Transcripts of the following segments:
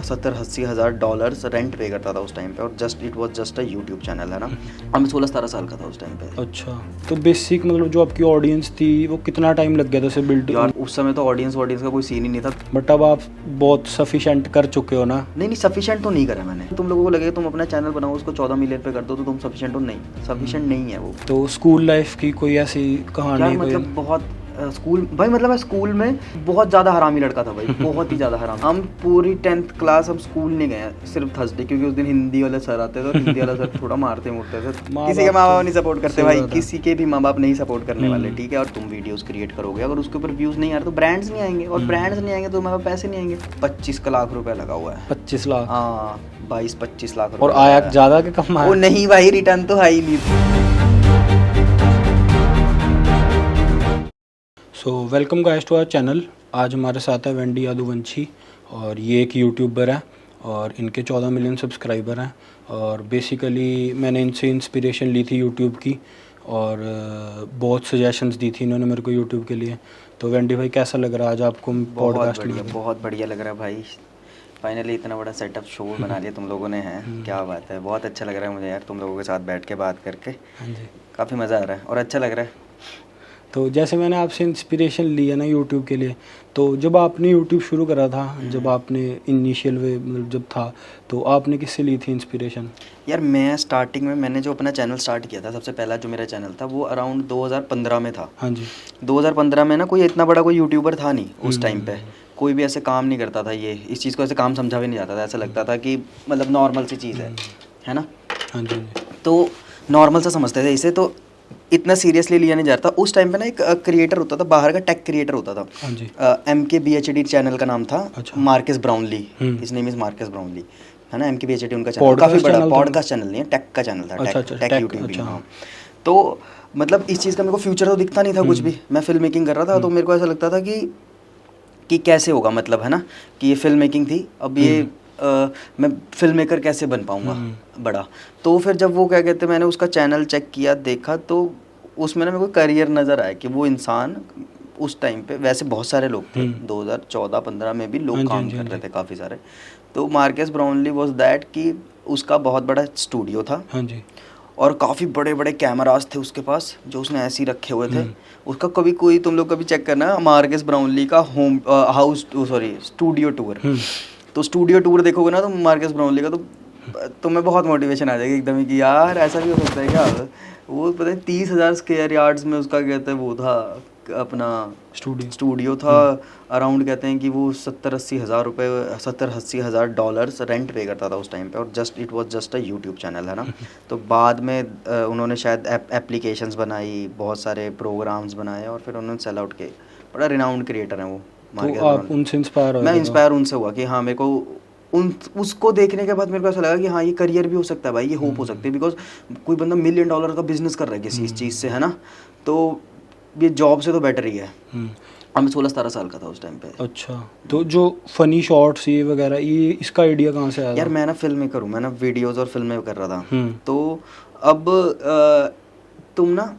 70-80 हज़ार dollars rent पे करता था उस टाइम पे, और it was just a YouTube channel है ना। और मैं 16-17 साल का था उस टाइम पे। अच्छा, तो बेसिक मतलब जो आपकी ऑडियंस थी वो कितना टाइम लग गया था उसे बिल्ड? यार उस समय तो ऑडियंस का कोई सीन ही नहीं था। बट अब आप बहुत सफिशेंट कर चुके हो ना? नहीं सफिशिएंट तो नहीं करा मैंने। तुम लोगों को लगे तुम अपना चैनल बनाओ उसको 14 मिलियन पे कर दो तो तुम सफिशिएंट हो, नहीं सफिशिएंट नहीं है वो। तो स्कूल लाइफ की कोई ऐसी कहानी? यार मतलब बहुत स्कूल भाई, मतलब मैं स्कूल में बहुत ज़्यादा हरामी लड़का था भाई, बहुत ही ज़्यादा हरामी। हम पूरी 10th क्लास हम स्कूल नहीं गए सिर्फ थर्सडे, क्योंकि उस दिन हिंदी वाले सर आते थे और हिंदी वाला सर थोड़ा मारते मुड़ते थे। किसी के माँ बाप नहीं सपोर्ट करते भाई, किसी के भी माँ बाप नहीं सपोर्ट करने वाले, ठीक है। और तुम वीडियोस क्रिएट करोगे, अगर उसके ऊपर व्यूज़ नहीं आ रहे तो ब्रांड्स नहीं आएंगे, और ब्रांड्स नहीं आएंगे तो तुम्हारे पैसे नहीं आएंगे। 25 लाख रुपए लगा हुआ है। 25 लाख? हाँ 22-25 लाख रुपए। और आया ज़्यादा के कम आया? वो नहीं भाई, रिटर्न तो है ही नहीं। So welcome guys to our channel. आज हमारे साथ है वेंडी यादुवंशी, और ये एक यूट्यूबर है और इनके 14 मिलियन सब्सक्राइबर हैं। और बेसिकली मैंने इनसे इंस्पिरेशन ली थी यूट्यूब की, और बहुत सजेशंस दी थी इन्होंने मेरे को यूट्यूब के लिए। तो वेंडी भाई कैसा लग रहा है आज आपको पॉडकास्ट में? बहुत बढ़िया लग रहा है भाई। फाइनली इतना बड़ा सेटअप शो बना लिया तुम लोगों ने, है क्या बात है। बहुत अच्छा लग रहा है मुझे यार तुम लोगों के साथ बैठ के बात करके। हाँ जी, काफ़ी मज़ा आ रहा है और अच्छा लग रहा है। तो जैसे मैंने आपसे इंस्पिरेशन ली है ना यूट्यूब के लिए, तो जब आपने यूट्यूब शुरू करा था, जब आपने इनिशियल वे मतलब जब था, तो आपने किससे ली थी इंस्पिरेशन? यार मैं स्टार्टिंग में मैंने जो अपना चैनल स्टार्ट किया था, सबसे पहला जो मेरा चैनल था वो अराउंड 2015 में था। हाँ जी। 2015 में ना कोई इतना बड़ा कोई यूट्यूबर था नहीं उस टाइम पे। कोई भी ऐसे काम नहीं करता था, ये इस चीज़ को ऐसे काम समझा भी नहीं जाता था। ऐसा लगता था कि मतलब नॉर्मल सी चीज़ है ना। हाँ जी। तो नॉर्मल सा समझते थे इसे, तो इतना सीरियसली लिया नहीं जाता। उस टाइम पे ना एक क्रिएटर होता था बाहर का, टेक क्रिएटर होता था। हाँ जी। MKBHD चैनल का नाम था। अच्छा। Marcus Brownlee, his name is Marcus Brownlee, है ना। MKBHD उनका चैनल, Podcast काफ़ी बड़ा चैनल था? पॉडकास्ट चैनल नहीं है, टेक का चैनल था। अच्छा, टेक टेक, यूट्यूबिंग। अच्छा। हाँ, तो मतलब इस चीज़ का मेरे को फ्यूचर तो दिखता नहीं था कुछ भी। मैं फिल्म मेकिंग कर रहा था, तो मेरे को ऐसा लगता था कि कैसे होगा, मतलब है ना, कि ये फिल्म मेकिंग थी। अब ये मैं फिल्म मेकर कैसे बन पाऊँगा बड़ा। तो फिर जब वो क्या कहते हैं, मैंने उसका चैनल चेक किया, देखा, तो उसमें ना मेरे को करियर नज़र आया कि वो इंसान उस टाइम पे, वैसे बहुत सारे लोग थे 2014-15 में भी लोग काम कर रहे थे काफ़ी सारे। तो मार्कस ब्राउनली वाज दैट कि उसका बहुत बड़ा स्टूडियो था। हाँ जी। और काफ़ी बड़े बड़े कैमरास थे उसके पास, जो उसने ऐसे ही रखे हुए थे। उसका कभी कोई, तुम लोग कभी चेक करना मार्कस ब्राउनली का स्टूडियो टूर। तो स्टूडियो टूर देखोगे ना तो मार्कस ब्राउनली का, तो तुम्हें बहुत मोटिवेशन आ जाएगी एकदम ही कि यार ऐसा भी हो सकता है क्या। वो पता है 30,000 स्क्वायर यार्ड्स में उसका कहते हैं वो था अपना स्टूडियो था। अराउंड कहते हैं कि वो 70-80 हज़ार रुपये, 70-80 हज़ार डॉलर्स रेंट पे करता था उस टाइम पे, और it was just a YouTube channel, है ना। तो बाद में उन्होंने शायद एप्लीकेशंस बनाई, बहुत सारे प्रोग्राम्स बनाए, और फिर उन्होंने सेल आउट किए। बड़ा रिनाउंड क्रिएटर हैं वो। तो आप उनसे इंस्पायर हो? मैं इंस्पायर उनसे हुआ कि हाँ, मेरे को उसको देखने के बाद मेरे को ऐसा लगा कि हाँ, ये करियर भी हो सकता है भाई, ये होप हो सकती है। बिकॉज कोई बंदा $1 मिलियन का बिजनेस कर रहा है किसी इस चीज़ से, है ना। तो ये जॉब से तो बेटर ही है। और मैं 16-17 साल का था उस टाइम पे। अच्छा, तो जो फनी शॉर्ट्स ये वगैरह, ये इसका आइडिया कहाँ से आया? यार मैं ना फिल्म मेकर हूँ, मैं ना वीडियोज़ और फिल्में कर रहा था। तो अब तुम ना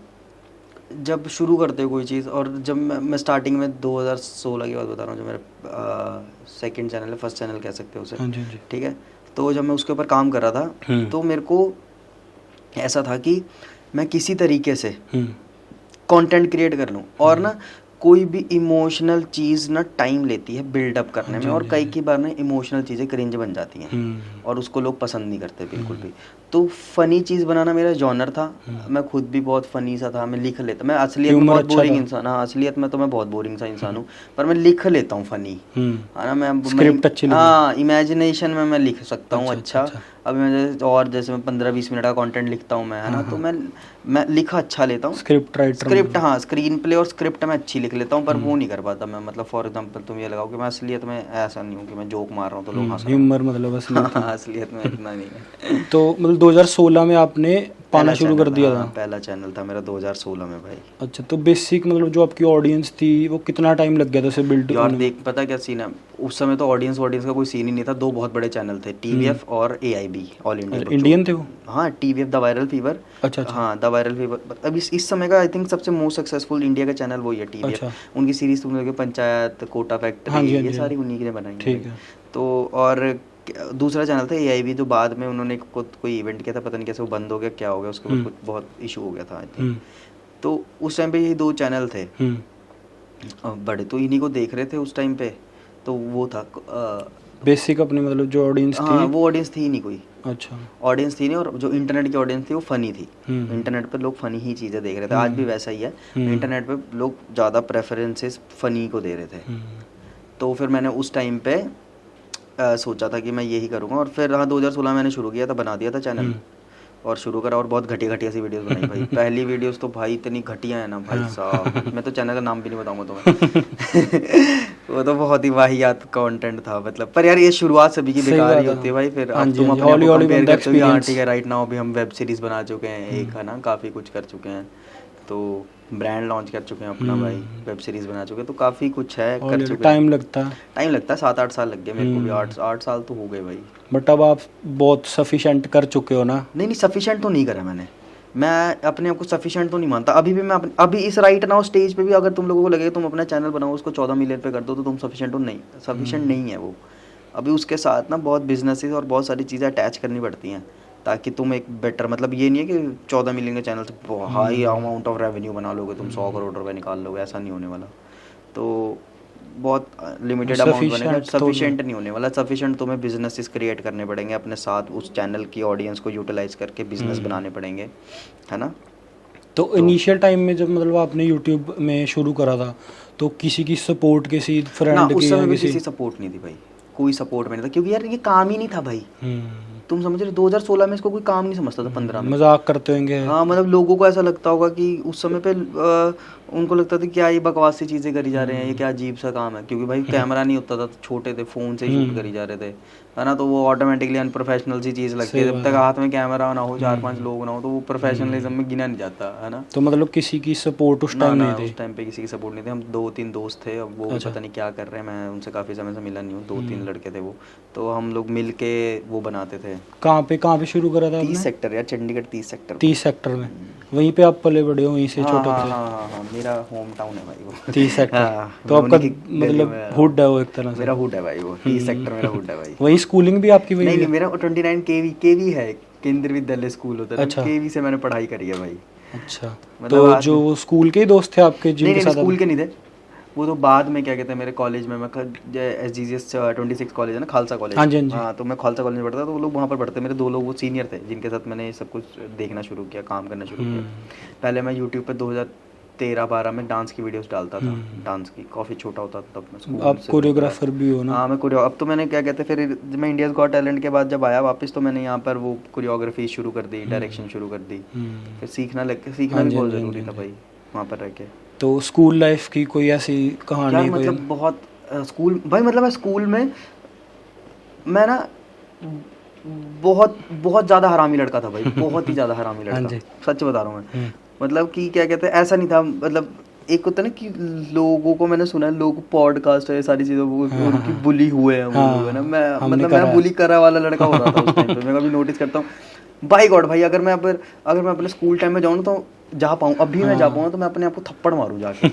जब शुरू करते हो कोई चीज़, और जब मैं स्टार्टिंग में 2016 की बात बता रहा हूँ, जो मेरा सेकंड चैनल है, फर्स्ट चैनल कह सकते हो उसे, ठीक है। तो जब मैं उसके ऊपर काम कर रहा था, तो मेरे को ऐसा था कि मैं किसी तरीके से कंटेंट क्रिएट कर लूँ। और ना कोई भी इमोशनल चीज़ ना टाइम लेती है बिल्डअप करने में, और कई बार ना इमोशनल चीज़ें क्रिंज बन जाती हैं और उसको लोग पसंद नहीं करते बिल्कुल भी। तो फ़नी चीज़ बनाना मेरा जॉनर था। मैं खुद भी बहुत फ़नी सा था, मैं लिख लेता। मैं असलियत में बहुत बोरिंग इंसान, हाँ असलियत में तो मैं बहुत बोरिंग सा इंसान हूँ, पर मैं लिख लेता हूँ फ़नी, है ना। मैं स्क्रिप्ट अच्छी, हाँ इमेजिनेशन में मैं लिख सकता हूँ अच्छा। अभी मैं जैसे मैं 15-20 मिनट का कंटेंट लिखता हूँ मैं, है ना। तो मैं लिखा अच्छा लेता हूँ, स्क्रिप्ट, हाँ स्क्रीन प्ले और स्क्रिप्ट मैं अच्छी लिख लेता हूँ, पर वो नहीं कर पाता मैं। मतलब फॉर एग्जांपल तुम ये लगाओ कि मैं असलियत में ऐसा नहीं हूँ कि मैं जोक मार रहा हूँ तो लोग हंस रहे हैं। ह्यूमर मतलब असलियत में इतना नहीं है। तो मतलब 2016 में आपने पाना शुरू कर दिया था? पहला चैनल था मेरा 2016 में भाई। अच्छा, तो बेसिक मतलब जो आपकी ऑडियंस थी वो कितना टाइम लग गया था उसे बिल्ड? यार देख, पता क्या सीन है, उस समय तो ऑडियंस का कोई सीन ही नहीं था। दो बहुत बड़े चैनल थे, TVF और AIB, ऑल इंडिया इंडियन थे वो? हाँ, TVF द वायरल फीवर। अच्छा। हाँ द वायरल फीवर। अब इस समय का आई थिंक सबसे मोस्ट सक्सेसफुल इंडिया का चैनल वही है, TVF। अच्छा। उनकी सीरीज तुम लोग पंचायत, कोटा फैक्ट्री, ये सारी उन्हीं ने बनाई है। ठीक है। तो और दूसरा चैनल था AIV, जो बाद में उन्होंने कोई इवेंट किया था, पता नहीं कैसे वो बंद हो गया, क्या हो गया उसके बाद, कुछ बहुत इशू हो गया था आई थिंक। तो उस टाइम पे यही 2 चैनल थे, बड़े तो इन्हीं को देख रहे थे उस टाइम पे। तो वो था बेसिक अपनी मतलब जो ऑडियंस थी, हाँ वो ऑडियंस थी ही नहीं कोई, अच्छा ऑडियंस थी नहीं, और जो इंटरनेट की ऑडियंस थी वो फनी थी। इंटरनेट पे लोग फनी ही चीज़ें देख रहे थे, आज भी वैसा ही है। इंटरनेट पे लोग ज़्यादा प्रेफरेंसेस फनी को दे रहे थे। तो फिर मैंने उस टाइम पे सोचा था कि मैं यही करूँगा, और फिर हाँ 2016 मैंने शुरू किया था, बना दिया था चैनल और शुरू करा, और बहुत घटिया घटिया सी वीडियोस बनाई भाई। पहली वीडियोस तो भाई इतनी घटिया है ना भाई साहब, मैं तो चैनल का नाम भी नहीं बताऊंगा तुम्हें। वो तो बहुत ही वाहियात कंटेंट था मतलब। पर यार ये शुरुआत सभी की बेकार ही होती है भाई, फिर अब तुम अपने आप को कंपेयर करते हो कि हाँ ठीक है राइट नाउ भी हम वेब सीरीज बना चुके हैं एक, है ना, काफ़ी कुछ कर चुके हैं, तो ब्रांड लॉन्च कर चुके हैं अपना भाई, वेब सीरीज बना चुके हैं, तो काफ़ी कुछ है कर चुके हैं। टाइम लगता है 7-8 साल लग गए मेरे को भी, 8 साल तो हो गए भाई। बट अब आप बहुत सफिशेंट कर चुके हो ना? नहीं सफिशेंट तो नहीं करा मैंने, मैं अपने आप को सफिशेंट तो नहीं मानता अभी भी। मैं अभी इस राइट नाउ स्टेज पे भी अगर तुम लोगों को लगे तुम अपना चैनल बनाओ, उसको 14 मिलियन पे कर दो, तो तुम सफिशेंट हो नहीं, सफिशेंट नहीं है वो। अभी उसके साथ ना बहुत बिजनेसेस और बहुत सारी चीज़ें अटैच करनी पड़ती हैं, ताकि तुम एक बेटर, मतलब ये नहीं है कि 14 मिलियन के चैनल से हाई अमाउंट ऑफ रेवेन्यू बना लोगे तुम, 100 करोड़ रुपए निकाल लोगे, ऐसा नहीं होने वाला। तो बहुत लिमिटेड अमाउंट बनेगा, सफिशिएंट नहीं होने वाला। सफिशिएंट तुम्हें बिजनेसेस क्रिएट करने पड़ेंगे अपने साथ, उस चैनल की ऑडियंस को यूटिलाइज करके बिजनेस बनाने पड़ेंगे, है ना। तो इनिशियल टाइम में जब मतलब आपने यूट्यूब में शुरू करा था, तो किसी की सपोर्ट, किसी फ्रेंड की, उस समय में किसी सपोर्ट नहीं थी भाई, कोई सपोर्ट में नहीं था, क्योंकि यार ये काम ही नहीं था भाई। तुम समझ रहे, 2016 में इसको कोई काम नहीं समझता था, 15 में मजाक करते होंगे। हाँ मतलब लोगों को ऐसा लगता होगा कि उस समय पे उनको लगता था क्या ये बकवास सी चीज़ें करी जा रहे हैं, ये क्या अजीब सा काम है, क्योंकि भाई कैमरा नहीं होता था, छोटे थे, फ़ोन से शूट करी जा रहे थे, है ना। तो वो ऑटोमेटिकली अनप्रोफेशनल सी चीज़ लगती है, जब तक हाथ में कैमरा ना हो, 4-5 लोग ना हो, तो वो प्रोफेशनलिज्म में गिना नहीं जाता, है ना। तो मतलब किसी की सपोर्ट उस टाइम नहीं थी? उस टाइम पे किसी की सपोर्ट नहीं थी। हम 2-3 दोस्त थे, अब वो भी पता नहीं क्या कर रहे हैं, मैं उनसे काफ़ी समय से मिला नहीं हूँ। 2-3 लड़के थे वो, तो हम लोग मिल के वो बनाते थे। कहाँ पे शुरू करा था? 30 सेक्टर यार, चंडीगढ़ 30 सेक्टर। 30 सेक्टर में? वहीं पे आप पले बड़े हो, वहीं से छोटे थे? हाँ, मेरा होम टाउन है भाई वो 30 सेक्टर। तो आपका मतलब हुड है वो एक तरह से? मेरा हुड है भाई वो, 30 सेक्टर मेरा हुड है भाई। वही स्कूलिंग भी आपकी वही? नहीं, मेरा 29 केवी है, केंद्रीय विद्यालय स्कूल होता है। अच्छा। केवी से मैंने पढ़ाई करी है भाई। अच्छा, तो जो स्कूल के ही दोस्त थे आपके जिनके साथ? स्कूल के नहीं थे वो, तो बाद में क्या कहते हैं, मेरे कॉलेज में, मैं SGGS 26 कॉलेज है ना, खालसा कॉलेज। हाँ, तो मैं खालसा कॉलेज में पढ़ता था, तो वो लोग वहाँ पर पढ़ते। मेरे 2 लोग वो सीनियर थे, जिनके साथ मैंने सब कुछ देखना शुरू किया, काम करना शुरू किया। पहले मैं यूट्यूब पे 2013-12 में डांस की वीडियोस डालता था, डांस की, काफ़ी छोटा होता था तब मैं स्कूल। आप कोरियोग्राफर भी हो ना? हाँ, मैं अब तो मैंने क्या कहते हैं, फिर मैं इंडियाज़ गॉट टैलेंट के बाद जब आया वापस, तो मैंने यहाँ पर वो कोरियोग्राफी शुरू कर दी, डायरेक्शन शुरू कर दी। फिर सीखना भी बहुत ज़रूरी था भाई वहाँ पर रह के। तो स्कूल लाइफ की कोई ऐसी कहानी? मतलब बहुत स्कूल भाई, मतलब मैं स्कूल में मैं ना बहुत ज़्यादा हरामी लड़का था भाई, बहुत ही ज़्यादा हरामी लड़का, सच बता रहा हूँ मैं। मतलब कि क्या कहते हैं, ऐसा नहीं था, मतलब एक होता है ना कि लोगों को, मैंने सुना है लोग पॉडकास्ट है सारी चीज़ों की बुली हुए हैं वो लोग, है ना। मैं बुली करा वाला लड़का हो रहा था उस टाइम पे। मैं कभी नोटिस करता हूँ बाई गॉड भाई, अगर मैं अपने स्कूल टाइम में जाऊँ ना, तो जा पाऊँ, अभी मैं जा पाऊँ तो मैं अपने आप को थप्पड़ मारूँ जाके।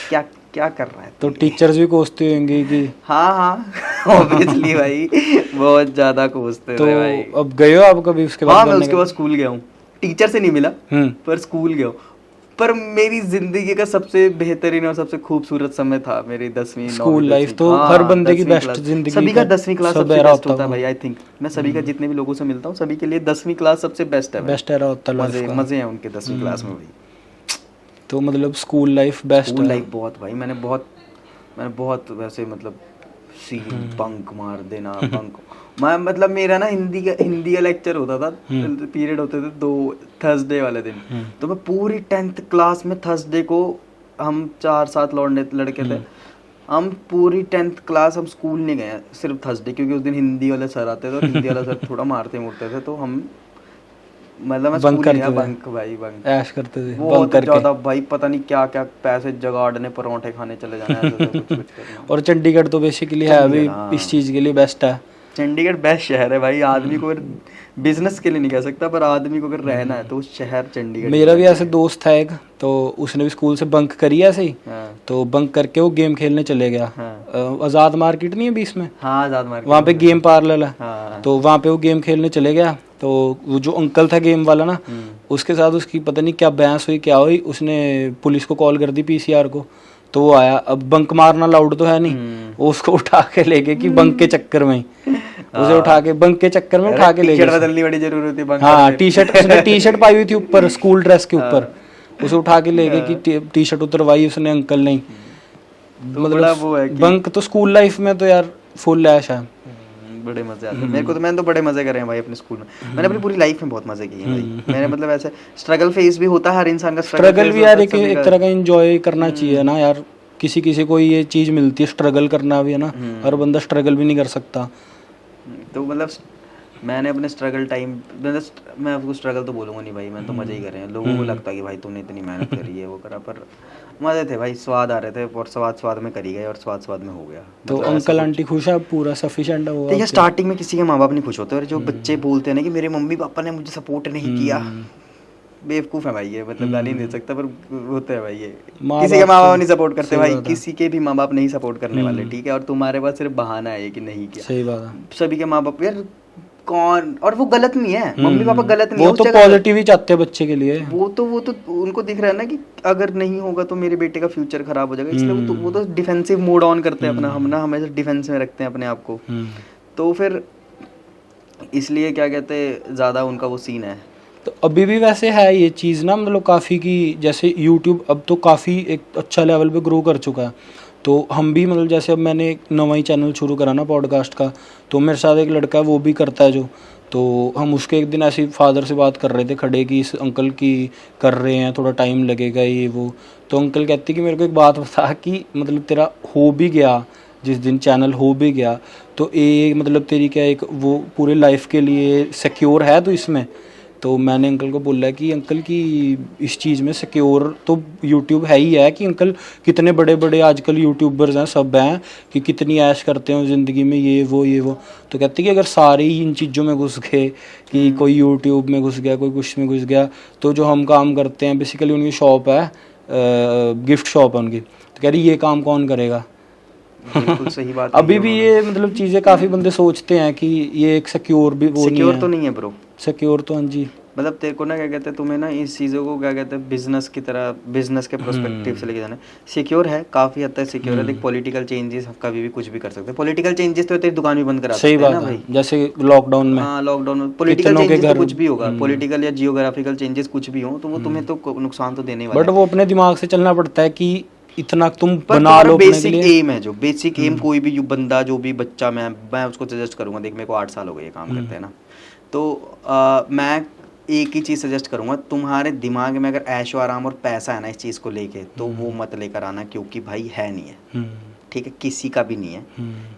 क्या कर रहा है? तो टीचर्स भी कोसते होंगे कि? हाँ ऑब्वियसली भाई, बहुत ज्यादा कोसते थे भाई। तो अब गए हो आप कभी उसके बाद? हाँ, मैं उसके बाद स्कूल गया हूँ, टीचर से नहीं मिला पर स्कूल गया हूँ। पर मेरी जिंदगी का सबसे बेहतरीन और सबसे खूबसूरत समय था मेरी 10वीं स्कूल लाइफ। तो हर बंदे की बेस्ट जिंदगी, सभी का 10वीं क्लास सबसे बेस्ट होता है भाई। आई थिंक मैं सभी का, जितने भी लोगों से मिलता हूँ, सभी के लिए 10वीं क्लास सबसे बेस्ट है, बेस्ट एरा होता है। मजे हैं उनके 10वीं क्लास में भाई। तो मतलब स्कूल लाइफ बेस्ट है? स्कूल लाइफ बहुत भाई, मैंने बहुत वैसे मतलब बंक मार देना, मैं मतलब मेरा ना हिंदी का लेक्चर होता था, पीरियड होते थे 2 थर्सडे वाले दिन, तो मैं पूरी 10th क्लास में थर्सडे को, हम 4-7 लड़के थे, हम पूरी 10th क्लास हम स्कूल नहीं गए सिर्फ थर्सडे, क्योंकि उस दिन हिंदी वाले सर आते थे, और हिंदी वाला सर थोड़ा मारते मुड़ते थे, तो हम मतलब मैं बंक करते थे। बंक ऐश करते थे बहुत ज़्यादा भाई, पता नहीं क्या पैसे जगाड़ने, परोंठे खाने चले जाना, ऐसे कुछ करना। और चंडीगढ़ तो बेसिकली है अभी इस चीज़ के लिए बेस्ट है। चंडीगढ़ बेस्ट शहर है भाई, आदमी को अगर बिजनेस के लिए नहीं कह सकता, पर आदमी को अगर रहना है तो उस शहर चंडीगढ़। मेरा भी ऐसे दोस्त था एक, तो उसने भी स्कूल से बंक करी ऐसे ही। हाँ। तो बंक करके वो गेम खेलने चले गया। हाँ। आज़ाद मार्केट नहीं है बीच में, हाँ आजाद मार्केट, वहाँ पे गेम पार्लर है। हाँ। तो वहाँ पे वो गेम खेलने चले गया। तो वो जो अंकल था गेम वाला ना, उसके साथ उसकी पता नहीं क्या बहस हुई क्या हुई, उसने पुलिस को कॉल कर दी, पीसीआर को। तो वो आया, अब बंक मारना लाउड तो है नहीं, वो उसको उठा के ले गए कि बंक के चक्कर में ही उसे उठा के बंक के चक्कर में उठा के ले टी-शर्ट गए। बदलनी बड़ी जरूरी थी बंक हाँ करने। टी-शर्ट, उसने टी-शर्ट पाई हुई थी ऊपर स्कूल ड्रेस के ऊपर, उसे उठा के ले गए कि टी-शर्ट उतरवाई उसने अंकल ने। तो बड़ा वो है कि बंक तो स्कूल लाइफ में तो यार फुल ऐश है। बड़े मजे आते हैं मेरे को, तो मैंने तो बड़े मजे करे हैं भाई अपने स्कूल में। मैंने अपनी पूरी लाइफ में बहुत मजे किए हैं भाई। मैंने मतलब ऐसे स्ट्रगल फेस भी होता है हर इंसान का, स्ट्रगल भी यार एक तरह का एंजॉय करना चाहिए ना यार। किसी किसी को ये चीज मिलती है स्ट्रगल करना भी, है ना। हर बंदा स्ट्रगल भी नहीं कर सकता। तो मतलब मैंने अपने स्ट्रगल टाइम, मैं आपको स्ट्रगल तो बोलूँगा नहीं भाई, मैंने तो मजे ही करे हैं। लोगों को लगता है कि भाई तूने इतनी मेहनत करी है वो करा, पर मजे थे भाई, स्वाद आ रहे थे और स्वाद में करी गए और स्वाद में हो गया। तो मतलब अंकल आंटी खुश है, पूरा सफिशिएंट है वो? देखिए स्टार्टिंग में किसी के माँ बाप नहीं खुश होते, और जो बच्चे बोलते हैं ना कि मेरे मम्मी पापा ने मुझे सपोर्ट नहीं किया, बेवकूफ़ है भाई ये, मतलब गाली नहीं दे सकता, पर होता है भाई ये। किसी के माँ बाप नहीं सपोर्ट करते भाई, किसी के भी माँ बाप नहीं सपोर्ट करने वाले, ठीक है। और तुम्हारे पास सिर्फ बहाना है कि नहीं किया। सही बात है। सभी के माँ बाप यार कौन, और वो गलत नहीं है, मम्मी पापा गलत नहीं है, वो तो पॉजिटिव ही चाहते हैं बच्चे के लिए। वो तो उनको दिख रहा है ना कि अगर नहीं होगा तो मेरे बेटे का फ्यूचर खराब हो जाएगा, इसलिए वो तो डिफेंसिव मोड ऑन करते हैं अपना, हम ना हमेशा डिफेंस में रखते हैं अपने आप को। तो फिर इसलिए क्या कहते हैं, ज़्यादा उनका वो सीन है। तो अभी भी वैसे है ये चीज़ ना, मतलब काफ़ी की जैसे यूट्यूब अब तो काफ़ी एक अच्छा लेवल पे ग्रो कर चुका है। तो हम भी मतलब जैसे अब मैंने एक नवा ही चैनल शुरू करा ना पॉडकास्ट का, तो मेरे साथ एक लड़का है वो भी करता है जो, तो हम उसके एक दिन ऐसे फादर से बात कर रहे थे खड़े कि इस अंकल की कर रहे हैं, थोड़ा टाइम लगेगा ये वो। तो अंकल कहते कि मेरे को एक बात बता कि मतलब तेरा हो भी गया, जिस दिन चैनल हो भी गया तो ये मतलब तेरी क्या एक वो पूरे लाइफ के लिए सिक्योर है तो इसमें। तो मैंने अंकल को बोला कि अंकल की इस चीज़ में सिक्योर तो यूट्यूब है ही है, कि अंकल कितने बड़े बड़े आजकल यूट्यूबर्स हैं, सब हैं कि कितनी ऐश करते हैं ज़िंदगी में, ये वो। तो कहते कि अगर सारे ही इन चीज़ों में घुस गए, कि कोई यूट्यूब में घुस गया, कोई कुछ में घुस गया, तो जो हम काम करते हैं बेसिकली, उनकी शॉप है, गिफ्ट शॉप है उनकी, तो कह रही ये काम कौन करेगा। बिल्कुल सही बात। अभी भी ये मतलब चीज़ें काफ़ी बंदे सोचते हैं कि ये एक सिक्योर भी वो सिक्योर तो नहीं है ब्रो, सिक्योर तो हाँ जी। मतलब तेरे को ना क्या कहते हैं, तुम्हें ना इस चीज़ों को क्या कहते हैं बिजनेस की तरह, बिजनेस के प्रोस्पेक्टिव से लेके जाना है। सिक्योर है, काफ़ी हद तक सिक्योर है। देख पॉलिटिकल चेंजेस कभी भी कुछ भी कर सकते हैं। पॉलिटिकल चेंजेस तो तेरी दुकान भी बंद करा सकते हैं ना भाई, जैसे लॉकडाउन में। हाँ लॉकडाउन में पॉलिटिकल चेंजेस तो कुछ भी होगा, पॉलिटिकल या जियोग्राफिकल चेंजेस कुछ भी हो, तो वो तुम्हें तो नुकसान तो देने वाला है। बट वो अपने दिमाग से चलना पड़ता है कि इतना तुम पर बना लो। बेसिक एम है, जो बेसिक एम कोई भी बंदा, जो भी बच्चा, मैं उसको सजेस्ट करूंगा। देख मेरे को 8 साल हो गए ये काम करते हैं ना, तो मैं एक ही चीज़ सजेस्ट करूंगा, तुम्हारे दिमाग में अगर ऐशो आराम और पैसा है ना इस चीज़ को लेके, तो वो मत लेकर आना, क्योंकि भाई है नहीं है, ठीक है, किसी का भी नहीं है।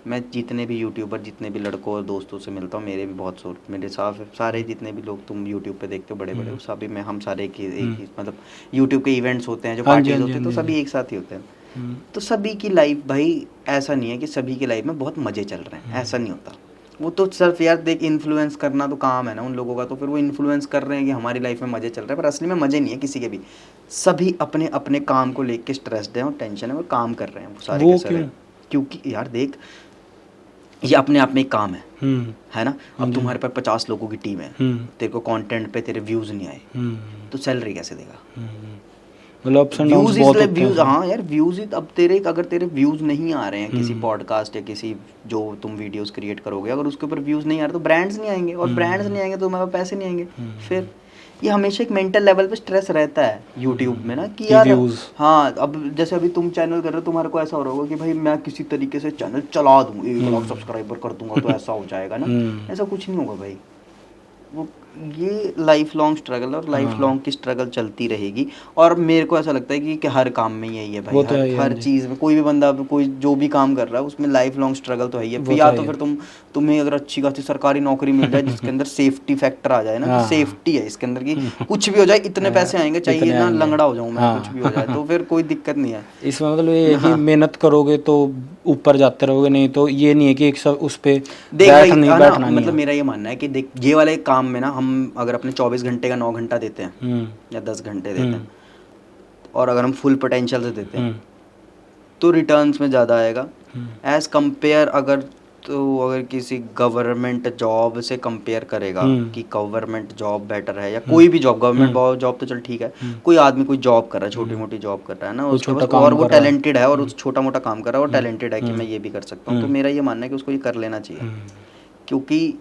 मैं जितने भी यूट्यूबर, जितने भी लड़कों और दोस्तों से मिलता हूँ, मेरे भी बहुत मेरे सारे जितने भी लोग तुम यूट्यूब पे देखते हो बड़े बड़े, सभी में हम सारे एक ही मतलब यूट्यूब के इवेंट्स होते हैं, जो पार्टीज होते हैं, तो सभी एक साथ ही होते हैं। तो सभी की लाइफ भाई ऐसा नहीं है कि सभी की लाइफ में बहुत मज़े चल रहे हैं, ऐसा नहीं होता। वो तो सिर्फ यार देख, इन्फ्लुएंस करना तो काम है ना उन लोगों का, तो फिर वो इन्फ्लुएंस कर रहे हैं कि हमारी लाइफ में मज़े चल रहे हैं, पर असली में मज़े नहीं है किसी के भी। सभी अपने अपने काम को लेके स्ट्रेस्ड हैं और टेंशन है, वो काम कर रहे हैं वो सारे के सारे। क्योंकि यार देख, ये अपने आप में एक काम है ना। अब तुम्हारे पास 50 लोगों की टीम है, तेरे को कंटेंट पे तेरे व्यूज़ नहीं आए, तो सैलरी कैसे देगा? मतलब व्यूज, हाँ यार व्यूज, अब तेरे अगर तेरे व्यूज नहीं आ रहे हैं किसी पॉडकास्ट या किसी जो तुम वीडियोस क्रिएट करोगे, अगर उसके ऊपर व्यूज नहीं आ रहे तो ब्रांड्स नहीं आएंगे, और ब्रांड्स नहीं आएंगे तो तुम्हारे पास पैसे नहीं आएंगे। फिर ये हमेशा एक मेंटल लेवल पे स्ट्रेस रहता है यूट्यूब में ना, कि यार हाँ, अब जैसे अभी तुम चैनल कर रहे हो, तुम्हारे को ऐसा हो रहा होगा कि भाई मैं किसी तरीके से चैनल चला दूँ, 1 लाख सब्सक्राइबर कर दूंगा तो ऐसा हो जाएगा ना। ऐसा कुछ नहीं होगा भाई, वो ये लाइफ लॉन्ग स्ट्रगल और लाइफ लॉन्ग की स्ट्रगल चलती रहेगी। और मेरे को ऐसा लगता है कि हर काम में यही है भाई, वो तो है ही, हर हाँ जी। चीज़ में कोई भी बंदा कोई जो भी काम कर रहा है उसमें लाइफ लॉन्ग स्ट्रगल तो है ही है। वो फिर तो या है तो ही फिर तुम्हें अगर अच्छी खासी सरकारी नौकरी मिल जाए जिसके अंदर सेफ्टी फैक्टर आ जाए ना, हाँ। कि सेफ्टी है इसके अंदर की, कुछ भी हो जाए इतने पैसे आएंगे, चाहिए इतने ना आएंगे। लंगड़ा हो जाऊं मैं, हाँ। कुछ भी हो जाए तो फिर कोई दिक्कत नहीं है। इसमें मतलब ये है कि हाँ। मेहनत करोगे तो ऊपर जाते रहोगे, नहीं तो ये नहीं है कि एक सब उस पे देख भाई, है ना, बैठना नहीं मतलब है। मेरा ये मानना है कि देख ये वाले काम में ना हम अगर अपने 24 घंटे का 9 घंटा देते हैं हम्म। या 10 घंटे देते हैं, और अगर हम फुल पोटेंशियल से देते हैं तो रिटर्न्स में ज़्यादा आएगा एज कंपेयर अगर किसी गवर्नमेंट जॉब से कंपेयर करेगा कि गवर्नमेंट जॉब बेटर है या कोई भी जॉब, गवर्नमेंट जॉब तो चल ठीक है, कोई आदमी कोई जॉब कर रहा है, छोटी मोटी जॉब कर रहा है ना, उसके पास और वो टैलेंटेड है और उस छोटा मोटा काम कर रहा है और टैलेंटेड है कि मैं ये भी कर सकता हूँ, तो मेरा ये मानना है कि उसको ये कर लेना चाहिए। क्योंकि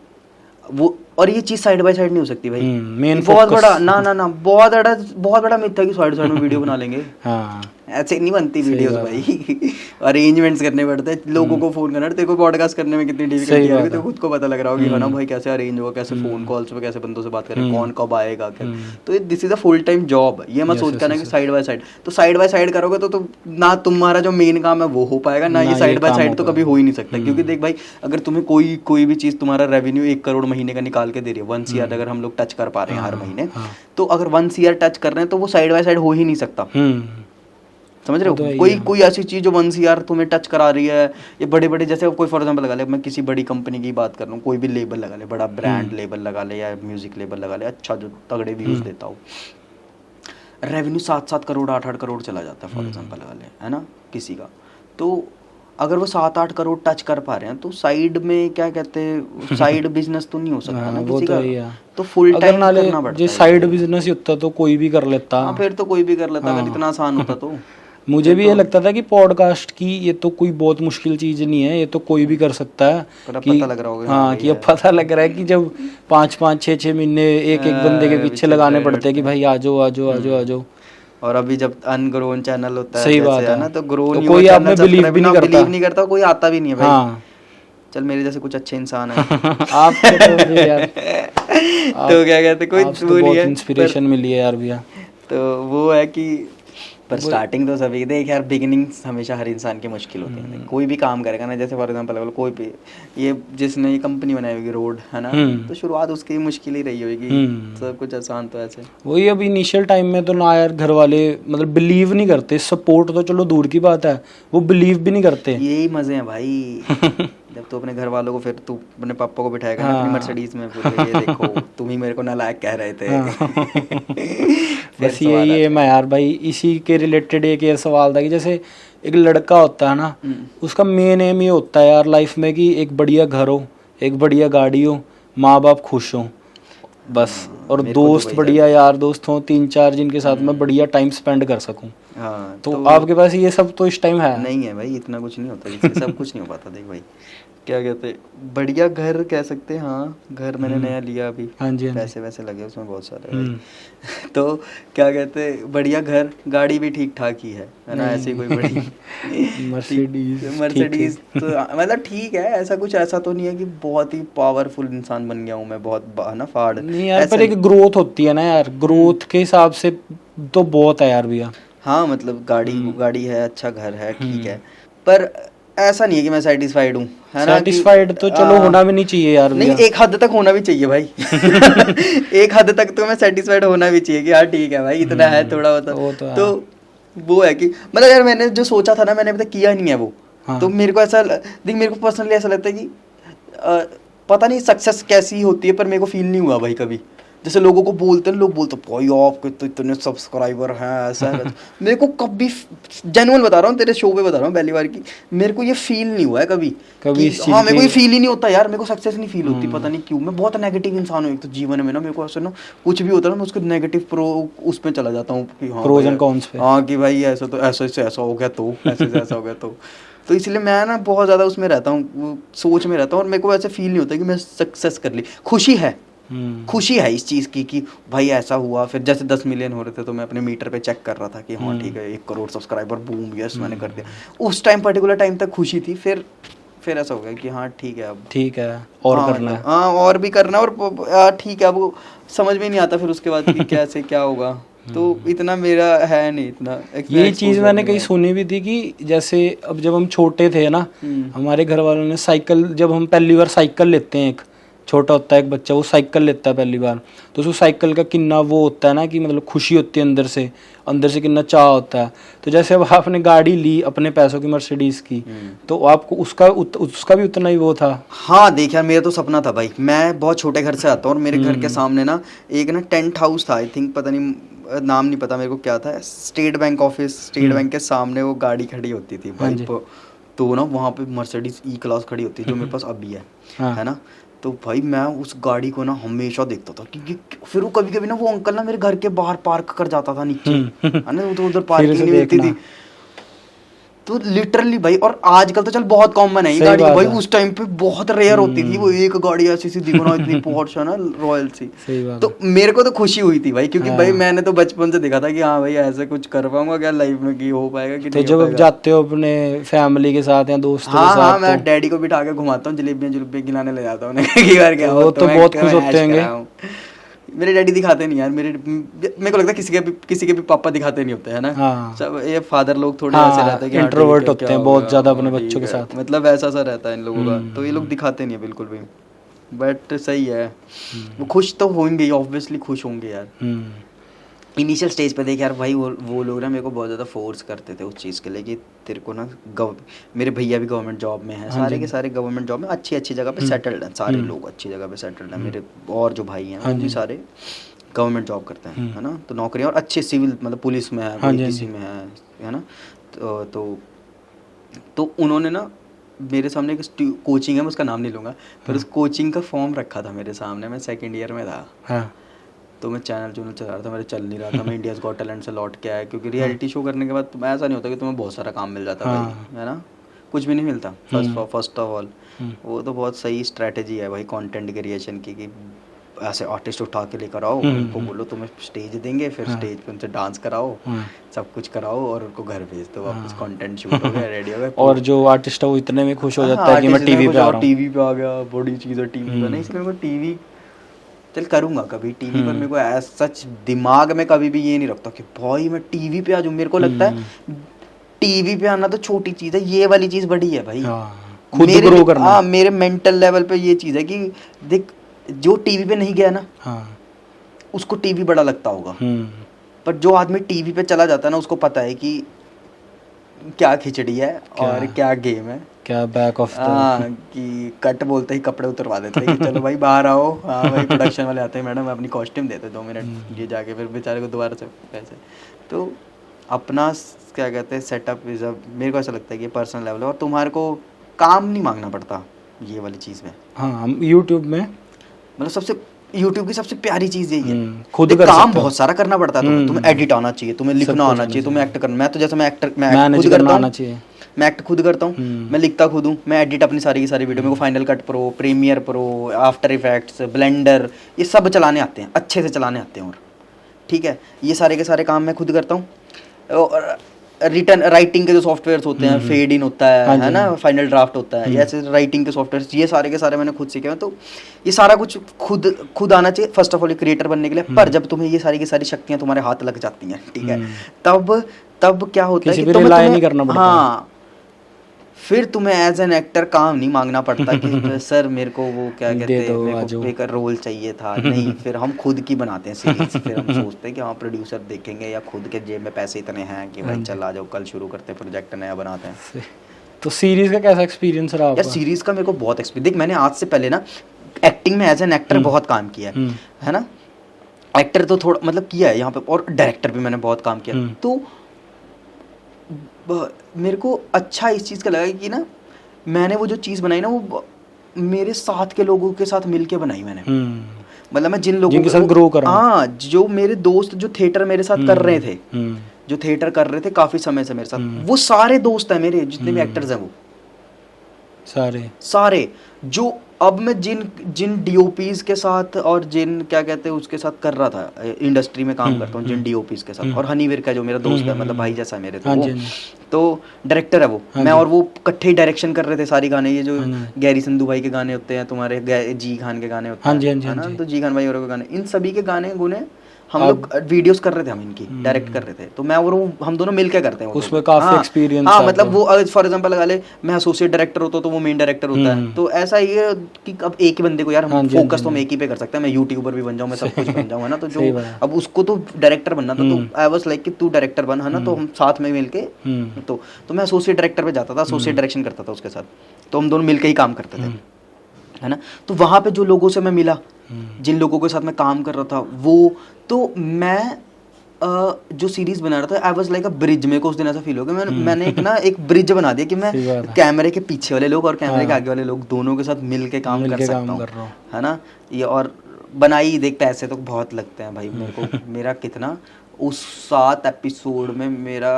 वो, और ये चीज़ साइड बाय साइड नहीं हो सकती भाई, मेन बहुत बड़ा ना बहुत बड़ा मिथ है कि साइड साइड में वीडियो बना लेंगे। हाँ, ऐसे नहीं बनती वीडियोस भाई, अरेंजमेंट्स करने पड़ते हैं, लोगों को फोन करना। तेरे को पॉडकास्ट करने में कितनी डिफिकल्टी होगी तो खुद को पता लग रहा होगा कि ना भाई कैसे अरेंज होगा, कैसे फोन कॉल्स पे कैसे बंदों से बात करें, कौन कब आएगा क्या। तो this is a full time job, ये मत सोच करना कि साइड बाय साइड, तो साइड बाय साइड करोगे तो ना तुम्हारा जो मेन काम है वो हो पाएगा, ना ये साइड बाय साइड तो कभी हो ही नहीं सकता। क्योंकि देख भाई, अगर तुम्हें कोई भी चीज़ तुम्हारा रेवेन्यू 1 करोड़ महीने का निकाल के दे रही है, 1 CR अगर हम लोग टच कर पा रहे हैं हर महीने, तो अगर 1 CR टच कर रहे हैं तो वो साइड बाय साइड हो ही नहीं सकता। समझ रहे हो? कोई ऐसी चीज़ जो 1 CR तुम्हें टच करा रही है, ये बड़े बड़े, जैसे कोई फॉर एग्जांपल लगा ले, मैं किसी बड़ी कंपनी की बात कर रहा हूँ, कोई भी लेबल लगा ले, बड़ा ब्रांड लेबल लगा ले या म्यूजिक लेबल लगा ले, अच्छा जो तगड़े व्यूज़ देता हो, रेवेन्यू 7-7 करोड़ 8-8 करोड़ चला जाता है फॉर एग्जांपल लगा ले, है ना, किसी का। तो अगर वो 7-8 करोड़ टच कर पा रहे हैं तो साइड में क्या कहते हैं, साइड बिजनेस तो नहीं हो सकता ना किसी का, तो फुल टाइम करना पड़ता है। साइड बिजनेस ही होता तो कोई भी कर लेता। हाँ, फिर तो कोई भी कर लेता अगर इतना आसान होता तो। मुझे भी ये लगता था कि पॉडकास्ट की ये तो कोई बहुत मुश्किल चीज़ नहीं है, ये तो कोई भी कर सकता है। कि पता लग रहा होगा, हाँ, कि अब पता लग रहा है कि जब 5-5 6-6 महीने एक बंदे के पीछे लगाने पड़ते हैं कि भाई आ जाओ। और अभी जब अनग्रोन चैनल होता है, सही बात है ना, तो ग्रो नहीं कोई हुआ आप में बिलीव भी नहीं करता, कोई आता भी नहीं है भाई। हाँ। चल मेरे जैसे कुछ अच्छे इंसान है आप तो यार तो क्या कहते, कोई वो नहीं है, इंस्पिरेशन मिली है यार भैया। तो वो है कि पर स्टार्टिंग तो सभी देख यार, बिगिनिंग हमेशा हर इंसान की मुश्किल होती है। कोई भी काम करेगा ना, जैसे फॉर एग्जांपल कोई भी, ये जिसने ये कंपनी बनाई होगी रोड, है ना, तो शुरुआत उसकी मुश्किल ही रही होगी, सब कुछ आसान तो ऐसे वही। अब इनिशियल टाइम में तो ना यार घर वाले मतलब बिलीव नहीं करते, सपोर्ट तो चलो दूर की बात है, वो बिलीव भी नहीं करते। यही मजे हैं भाई जब तू अपने घर वालों को, फिर तू अपने पापा को बिठाएगा ना अपनी मर्सिडीज में, ये देखो तुम ही मेरे को नालायक कह रहे थे। बस यही है मैं यार भाई, इसी के रिलेटेड एक ये सवाल था कि जैसे एक लड़का होता है ना, उसका मेन एम ये होता है यार लाइफ में कि एक बढ़िया घर हो, एक बढ़िया गाड़ी हो, माँ बाप खुश हो बस, और दोस्त बढ़िया यार दोस्त हो 3-4 जिनके साथ मैं बढ़िया टाइम स्पेंड कर सकूं। हाँ, तो आपके पास ये सब तो इस टाइम है नहीं है भाई, इतना कुछ नहीं होता, इससे सब कुछ नहीं हो पाता। देख भाई, क्या कहते हैं, बढ़िया घर कह सकते हैं। हाँ, घर मैंने नया लिया अभी, हाँ जी, पैसे वैसे लगे उसमें बहुत सारे भाई। तो क्या कहते हैं, बढ़िया घर, गाड़ी भी ठीक ठाक ही है ना, ऐसी कोई बड़ी मर्सिडीज तो मतलब ठीक है, ऐसा कुछ ऐसा तो नहीं है कि बहुत ही पावरफुल इंसान बन गया हूँ मैं, बहुत ना फाड़ नहीं यार, पर एक ग्रोथ होती है ना यार, ग्रोथ के हिसाब से तो बहुत है यार भैया। हाँ, मतलब गाड़ी है, अच्छा घर है, ठीक है, पर ऐसा नहीं है कि मैं सेटिस्फाइड हूँ, है ना। सेटिस्फाइड तो चलो होना भी नहीं चाहिए यार, नहीं, एक हद तक होना भी चाहिए भाई एक हद तक तो मैं सेटिस्फाइड होना भी चाहिए कि हाँ ठीक है भाई, इतना है थोड़ा बहुत, तो वो है कि मतलब यार मैंने जो सोचा था ना, मैंने अभी तक किया नहीं है वो। तो मेरे को ऐसा देख, मेरे को पर्सनली ऐसा लगता है कि पता नहीं सक्सेस कैसी होती है, पर मेरे को फील नहीं हुआ भाई कभी। जैसे लोगों को बोलते हैं, लोग बोलते भाई आपके तो इतने सब्सक्राइबर हैं, ऐसा है मेरे को कभी, जेन्युइन बता रहा हूँ, तेरे शो पे बता रहा हूँ पहली बार की, मेरे को ये फील नहीं हुआ है कभी हाँ, मेरे को ये फील ही नहीं होता यार, मेरे को सक्सेस नहीं फील होती, पता नहीं क्यों। मैं बहुत नेगेटिव इंसान हूँ एक तो जीवन में ना, मेरे को ऐसा ना कुछ भी होता है ना, मैं उसको नेगेटिव उस पर चला जाता हूँ कि हाँ प्रोज एंड कॉन्स पे, हाँ कि भाई ऐसा तो ऐसा से ऐसा हो गया, तो ऐसे से ऐसा हो गया, तो इसलिए मैं ना बहुत ज़्यादा उसमें रहता हूँ, सोच में रहता हूँ, और मेरे को ऐसे फील नहीं होता कि मैं सक्सेस कर ली। खुशी है इस चीज़ की कि भाई ऐसा हुआ। फिर जैसे 10 मिलियन हो रहे थे तो मैं अपने मीटर पे चेक कर रहा था कि हाँ ठीक है 1 करोड़ सब्सक्राइबर, बूम, यस मैंने कर दिया। उस टाइम पर्टिकुलर टाइम तक खुशी थी, फिर फिर ऐसा हो गया कि हाँ ठीक है अब ठीक है और हाँ, करना है। हाँ और भी करना है और ठीक है अब वो समझ में नहीं आता फिर उसके बाद कि कैसे क्या होगा। तो इतना मेरा है नहीं, इतना ये चीज़ मैंने कहीं सुनी भी थी कि जैसे अब जब हम छोटे थे ना, हमारे घर वालों ने साइकिल, जब हम पहली बार साइकिल लेते हैं, एक छोटा होता है एक बच्चा, वो साइकिल लेता है पहली बार, तो उसको साइकिल का कितना वो होता है ना कि मतलब खुशी होती है अंदर से कितना चाह होता है। तो जैसे अब आपने गाड़ी ली अपने पैसों की मर्सिडीज की, तो आपको उसका भी उतना ही वो था। हाँ देख यार, मेरा तो सपना था भाई, मैं बहुत छोटे घर से आता हूँ और मेरे घर के सामने ना एक ना टेंट हाउस था, आई थिंक, पता नहीं नाम नहीं पता मेरे को क्या था, state bank office, state bank के सामने वो गाड़ी खड़ी होती थी भाई। तो ना वहाँ पे मर्सिडीज ई क्लास खड़ी होती है जो मेरे पास अभी है ना। तो भाई मैं उस गाड़ी को ना हमेशा देखता था, क्योंकि फिर वो कभी कभी ना वो अंकल ना मेरे घर के बाहर पार्क कर जाता था नीचे, है ना, तो उधर पार्किंग नहीं मिलती थी। तो लिटरली भाई, और आजकल तो चल बहुत कॉमन है ये गाड़ी, भाई उस टाइम पे बहुत रेयर होती थी वो एक गाड़ी ऐसी सी दिखना, इतनी पोर्श है ना, रॉयल सी। तो मेरे को तो खुशी हुई थी भाई, क्योंकि भाई मैंने तो बचपन से देखा था कि हाँ भाई ऐसे कुछ कर पाऊंगा क्या लाइफ में, कि हो पाएगा कि नहीं। तो जब जाते हो अपने फैमिली के साथ या दोस्तों के साथ, हाँ मैं डैडी को बिठा के घुमाता हूँ, जलेबियाँ खिलाने ले जाता हूँ कई बार, क्या वो तो बहुत खुश होते होंगे। मेरे डैडी दिखाते नहीं यार, मेरे को लगता है किसी के भी पापा दिखाते नहीं होते, है ना। हाँ। सब ये फादर लोग थोड़े ऐसे रहते हैं कि इंट्रोवर्ट होते हैं बहुत ज्यादा अपने बच्चों के साथ, मतलब ऐसा सा रहता है इन लोगों का, तो ये लोग दिखाते नहीं है बिल्कुल भी। बट सही है, वो खुश तो होंगे, ऑब्वियसली खुश होंगे यार। इनिशियल स्टेज पे देख यार भाई, वो लोग ना मेरे को बहुत ज़्यादा फोर्स करते थे उस चीज़ के लिए कि तेरे को ना मेरे भैया भी गवर्नमेंट जॉब में हैं, सारे के सारे गवर्नमेंट जॉब में अच्छी जगह पे सेटल्ड हैं, सारे लोग अच्छी जगह पे सेटल्ड हैं मेरे, और जो भाई हैं वो भी सारे गवर्नमेंट जॉब करते हैं, है ना। तो नौकरियाँ और अच्छे सिविल, मतलब पुलिस में है, कोई किसी में है ना। तो उन्होंने ना मेरे सामने एक कोचिंग है, मैं उसका नाम नहीं लूँगा, पर उस कोचिंग का फॉर्म रखा था मेरे सामने, मैं सेकेंड ईयर में था। तो मैं चैनल चला रहा था, मेरा चल नहीं रहा था, मैं इंडियाज़ गॉट टैलेंट से लौट के आया, क्योंकि रियलिटी शो करने के बाद तुम्हें ऐसा नहीं होता कि तुम्हें बहुत सारा काम मिल जाता भाई, है ना, कुछ भी नहीं मिलता। फर्स्ट ऑफ ऑल वो तो बहुत सही स्ट्रैटेजी है भाई कंटेंट क्रिएशन की, कि ऐसे आर्टिस्ट उठा के लेकर आओ, उनको बोलो तुम्हें स्टेज देंगे, फिर स्टेज पे उनसे डांस कराओ, सब कुछ कराओ, और उनको घर भेज दो वापस, कंटेंट शूट हो गया, रेडी हो गया, और जो आर्टिस्ट है वो इतने में खुश हो जाता है कि मैं टीवी पे आ रहा हूँ, टीवी पे आ गया, बड़ी चीज़ है टीवी पे। नहीं, इसलिए मेरे को टीवी चल करूँगा कभी टीवी पर, मेरे को ऐसा सच दिमाग में कभी भी ये नहीं रखता कि भाई मैं टीवी पे आ जाऊँ। मेरे को लगता है टीवी पे आना तो छोटी चीज़ है, ये वाली चीज़ बड़ी है भाई, खुद ग्रो करना। हाँ मेरे मेंटल लेवल पे ये चीज़ है कि देख, जो टीवी पे नहीं गया ना, उसको टीवी बड़ा लगता होगा, पर जो आदमी टीवी पे चला जाता है ना, उसको पता है कि क्या खिचड़ी है और क्या गेम है, क्या बैक ऑफ कि कट बोलते ही कपड़े उतरवा देते हैं कि चलो भाई बाहर आओ, हाँ भाई प्रोडक्शन वाले आते हैं, मैडम अपनी कॉस्ट्यूम देते 2 मिनट, ये जाके फिर बेचारे को दोबारा से पैसे। तो अपना क्या कहते हैं सेटअप इज अ, मेरे को ऐसा लगता है कि पर्सनल लेवल है, और तुम्हारे को काम नहीं मांगना पड़ता ये वाली चीज़ में। हाँ, यूट्यूब में मतलब सबसे यूट्यूब की सबसे प्यारी चीज़ यही है, खुद काम बहुत सारा करना पड़ता है, तुम्हें एडिट आना चाहिए, तुम्हें लिखना आना चाहिए, तुम्हें एक्ट करना। मैं तो जैसे मैं एक्ट खुद करता हूँ, मैं एक्ट खुद करता हूँ, मैं लिखता खुद हूँ, मैं एडिट अपनी सारी की सारी वीडियो, मेरे को final cut pro, premiere pro, after effects, blender, ये सब चलाने आते हैं, अच्छे से चलाने आते हैं, और ठीक है, ये सारे के सारे काम मैं खुद करता हूँ। रिटर्न राइटिंग के जो सॉफ्टवेयर्स होते हैं, फेड इन होता है ना, फाइनल ड्राफ्ट होता है, ऐसे राइटिंग के सॉफ्टवेयर्स, ये सारे के सारे मैंने खुद सीखे हैं। तो ये सारा कुछ खुद आना चाहिए फर्स्ट ऑफ ऑल क्रिएटर बनने के लिए। पर जब तुम्हें ये सारी की सारी शक्तियाँ तुम्हारे हाथ लग जाती हैं, ठीक है, तब क्या होता है कि तुम्हें नहीं करना पड़ता। हाँ, फिर तुम्हें एज एन एक्टर काम नहीं मांगना पड़ता कि सर मेरे को वो क्या कहते हैं, मेरे को एक रोल चाहिए था, नहीं, फिर हम खुद की बनाते हैं सीरीज। फिर हम सोचते हैं कि हाँ प्रोड्यूसर देखेंगे या खुद के जेब में पैसे इतने हैं कि भाई चल आ जाओ, कल शुरू करते हैं प्रोजेक्ट, नया बनाते हैं। तो सीरीज का कैसा एक्सपीरियंस रहा आपका? यार सीरीज का मेरे को बहुत एक्सपीरियंस, देख मैंने आज से पहले ना एक्टिंग में एज एन एक्टर बहुत काम किया है ना, एक्टर तो थोड़ा मतलब किया है यहाँ पे, और डायरेक्टर भी मैंने बहुत काम किया। तो मेरे को अच्छा इस चीज़ का लगा कि ना मैंने वो जो चीज़ बनाई ना, वो मेरे साथ के लोगों के साथ मिलके बनाई मैंने। मतलब मैं जिन लोगों के साथ ग्रो कर रहा हूँ, हाँ, जो मेरे दोस्त जो थिएटर मेरे साथ कर रहे थे, जो थिएटर कर रहे थे काफ़ी समय से मेरे साथ, वो सारे दोस्त हैं मेरे, जितने भी एक्टर्स हैं वो सारे जो अब मैं जिन डीओपीज के साथ और जिन क्या कहते हैं उसके साथ कर रहा था, इंडस्ट्री में काम करता हूँ जिन डीओपीज के साथ, और हनीवीर का जो मेरा दोस्त है, मतलब भाई जैसा है मेरे, तो वो तो डायरेक्टर है वो, मैं और वो इकट्ठे ही डायरेक्शन कर रहे थे सारी गाने, ये जो गैरी संधू भाई के गाने होते हैं, तुम्हारे जी खान के गाने होते हैं, है ना, तो जी खान भाई और के गाने, इन सभी के गाने गुने हम लोग वीडियोस कर रहे थे, हम इनकी डायरेक्ट कर रहे थे, तो मैं और वो हम दोनों मिलके करते हैं उसमें काफी एक्सपीरियंस। हाँ मतलब वो फॉर एग्जांपल लगा ले, मैं एसोसिएट डायरेक्टर होता तो वो मेन डायरेक्टर होता है, तो ऐसा ही है कि अब एक ही बंदे को यार हम फोकस तो हम एक ही पे कर सकते हैं, मैं यूट्यूबर भी बन जाऊँ, मैं सब कुछ बन जाऊँ, है ना, तो जो अब उसको तो डायरेक्टर बनना था, तो आई वाज लाइक कि तू डायरेक्टर बन, है ना, तो हम साथ में मिलके, तो मैं एसोसिएट डायरेक्टर पे जाता था, एसोसिएट डायरेक्शन करता था उसके साथ, तो हम दोनों मिलके ही काम करते थे, है ना। तो वहाँ पे जो लोगों से मैं मिला, जिन लोगों के साथ मैं काम कर रहा था, वो तो मैं जो सीरीज बना रहा था, I was like a bridge, मेरे को उस दिन ऐसा फील हो गया, मैंने एक ब्रिज बना दिया कि मैं कैमरे के पीछे वाले लोग और कैमरे के आगे वाले लोग दोनों के साथ मिल के काम कर सकता हूँ, है ना। ये और बनाई देख, पैसे तो बहुत लगते हैं भाई मेरे को, मेरा कितना उस 7 एपिसोड में मेरा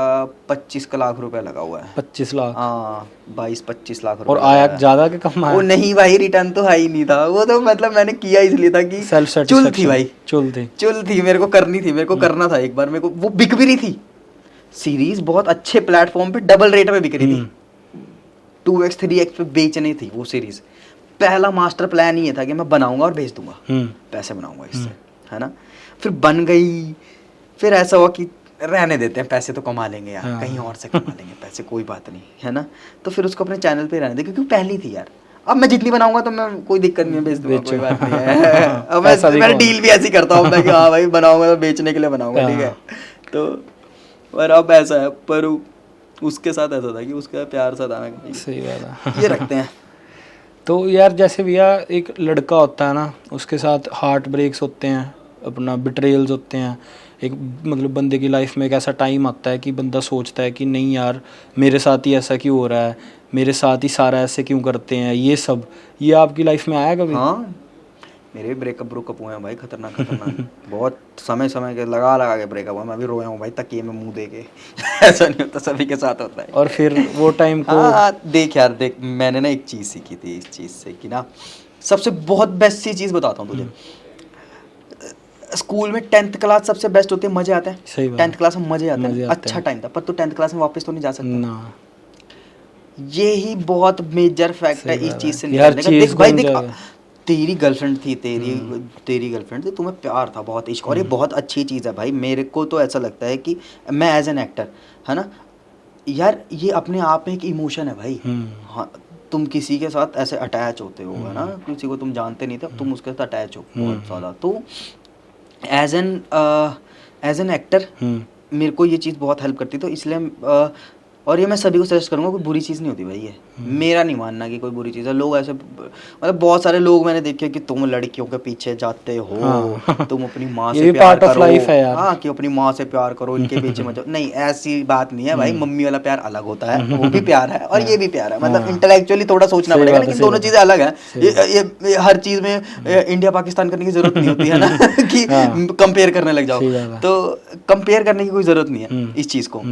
25 लाख रुपए लगा हुआ है। 25 लाख? हाँ 22-25 लाख रुपए। और आया ज्यादा के कम आया? वो नहीं भाई, रिटर्न तो है ही नहीं था वो, तो मतलब मैंने किया इसलिए था कि चुल थी भाई, चुल थी, मेरे को करनी थी, मेरे को करना था एक बार, मेरे को वो बिक भी रही थी सीरीज, बहुत अच्छे प्लेटफॉर्म पे डबल रेट पे बिक रही थी, 2x 3x पे बेचनी थी वो सीरीज। पहला मास्टर प्लान ये था कि मैं बनाऊंगा और बेच दूंगा, पैसे बनाऊंगा इससे, है ना। फिर बन गई, फिर ऐसा हुआ कि रहने देते हैं, पैसे तो कमा लेंगे यार, कहीं और से कमा लेंगे पैसे, कोई बात नहीं, है ना। तो फिर उसको अपने चैनल पे रहने दे, क्योंकि पहली थी यार, अब मैं जितनी बनाऊंगा तो मैं कोई दिक्कत नहीं है, बेच दूंगा, कोई बात नहीं है। अब मैं डील भी ऐसी करता हूँ कि हाँ भाई बनाऊंगा तो बेचने के लिए बनाऊंगा, ठीक है। तो पर अब ऐसा है, पर उसके साथ ऐसा था कि उसका प्यार सा था, सही बात है, ये रखते हैं। तो यार जैसे भैया एक लड़का होता है ना, उसके साथ हार्ट ब्रेक्स होते हैं, अपना बिट्रेयल्स होते हैं, एक मतलब बंदे की लाइफ में एक ऐसा टाइम आता है कि बंदा सोचता है कि नहीं यार मेरे साथ ही ऐसा क्यों हो रहा है, मेरे साथ ही सारा ऐसे क्यों करते हैं, ये सब, ये आपकी लाइफ में आया कभी? हाँ मेरे ब्रेकअप हुए हैं भाई, खतरनाक बहुत समय के लगा के ब्रेकअप हुआ, मैं भी रोया हूँ भाई तकिए में मुंह दे के। ऐसा नहीं होता, सभी के साथ होता है। और फिर वो टाइम को देख यार, देख मैंने ना एक चीज़ सीखी थी इस चीज़ से कि ना, सबसे बहुत बेस्ट सी चीज़ बताता हूँ तुझे, स्कूल में 10th क्लास सबसे बेस्ट होती है, मजे आते हैं 10th क्लास में, मजे आते हैं, अच्छा टाइम था, पर तू 10th क्लास में वापस तो नहीं जा सकता ना। यही बहुत मेजर फैक्ट है इस चीज़ से निकलने का। देख भाई, देख तेरी गर्लफ्रेंड थी, तेरी गर्लफ्रेंड थी, तुम्हें प्यार था, बहुत इश्क, और ये बहुत अच्छी चीज़ है भाई। मेरे को तो ऐसा लगता है कि मैं एज एन एक्टर, है ना यार, ये अपने आप में एक इमोशन है भाई। हाँ तुम किसी के साथ ऐसे अटैच होते हो, है ना, किसी को तुम जानते नहीं थे, तुम उसके साथ अटैच हो बहुत ज़्यादा, तो एज एन एक्टर मेरे को ये चीज़ बहुत हेल्प करती, तो इसलिए और ये मैं सभी को सजेस्ट करूँगा, कोई बुरी चीज़ नहीं होती भाई, ये मेरा नहीं मानना कि कोई बुरी चीज़ है। लोग ऐसे मतलब बहुत सारे लोग मैंने देखे कि तुम लड़कियों के पीछे जाते हो, तुम अपनी माँ से प्यार करो, हाँ कि अपनी माँ से प्यार करो, इनके पीछे मत जाओ। नहीं, ऐसी बात नहीं है भाई, मम्मी वाला प्यार अलग होता है, वो भी प्यार है और ये भी प्यार है, मतलब इंटेलेक्चुअली थोड़ा सोचना पड़ेगा, लेकिन दोनों चीज़ें अलग हैं। ये हर चीज़ में इंडिया पाकिस्तान करने की जरूरत नहीं होती है ना कि कंपेयर करने लग जाओ, तो कंपेयर करने की कोई ज़रूरत नहीं है इस चीज़ को।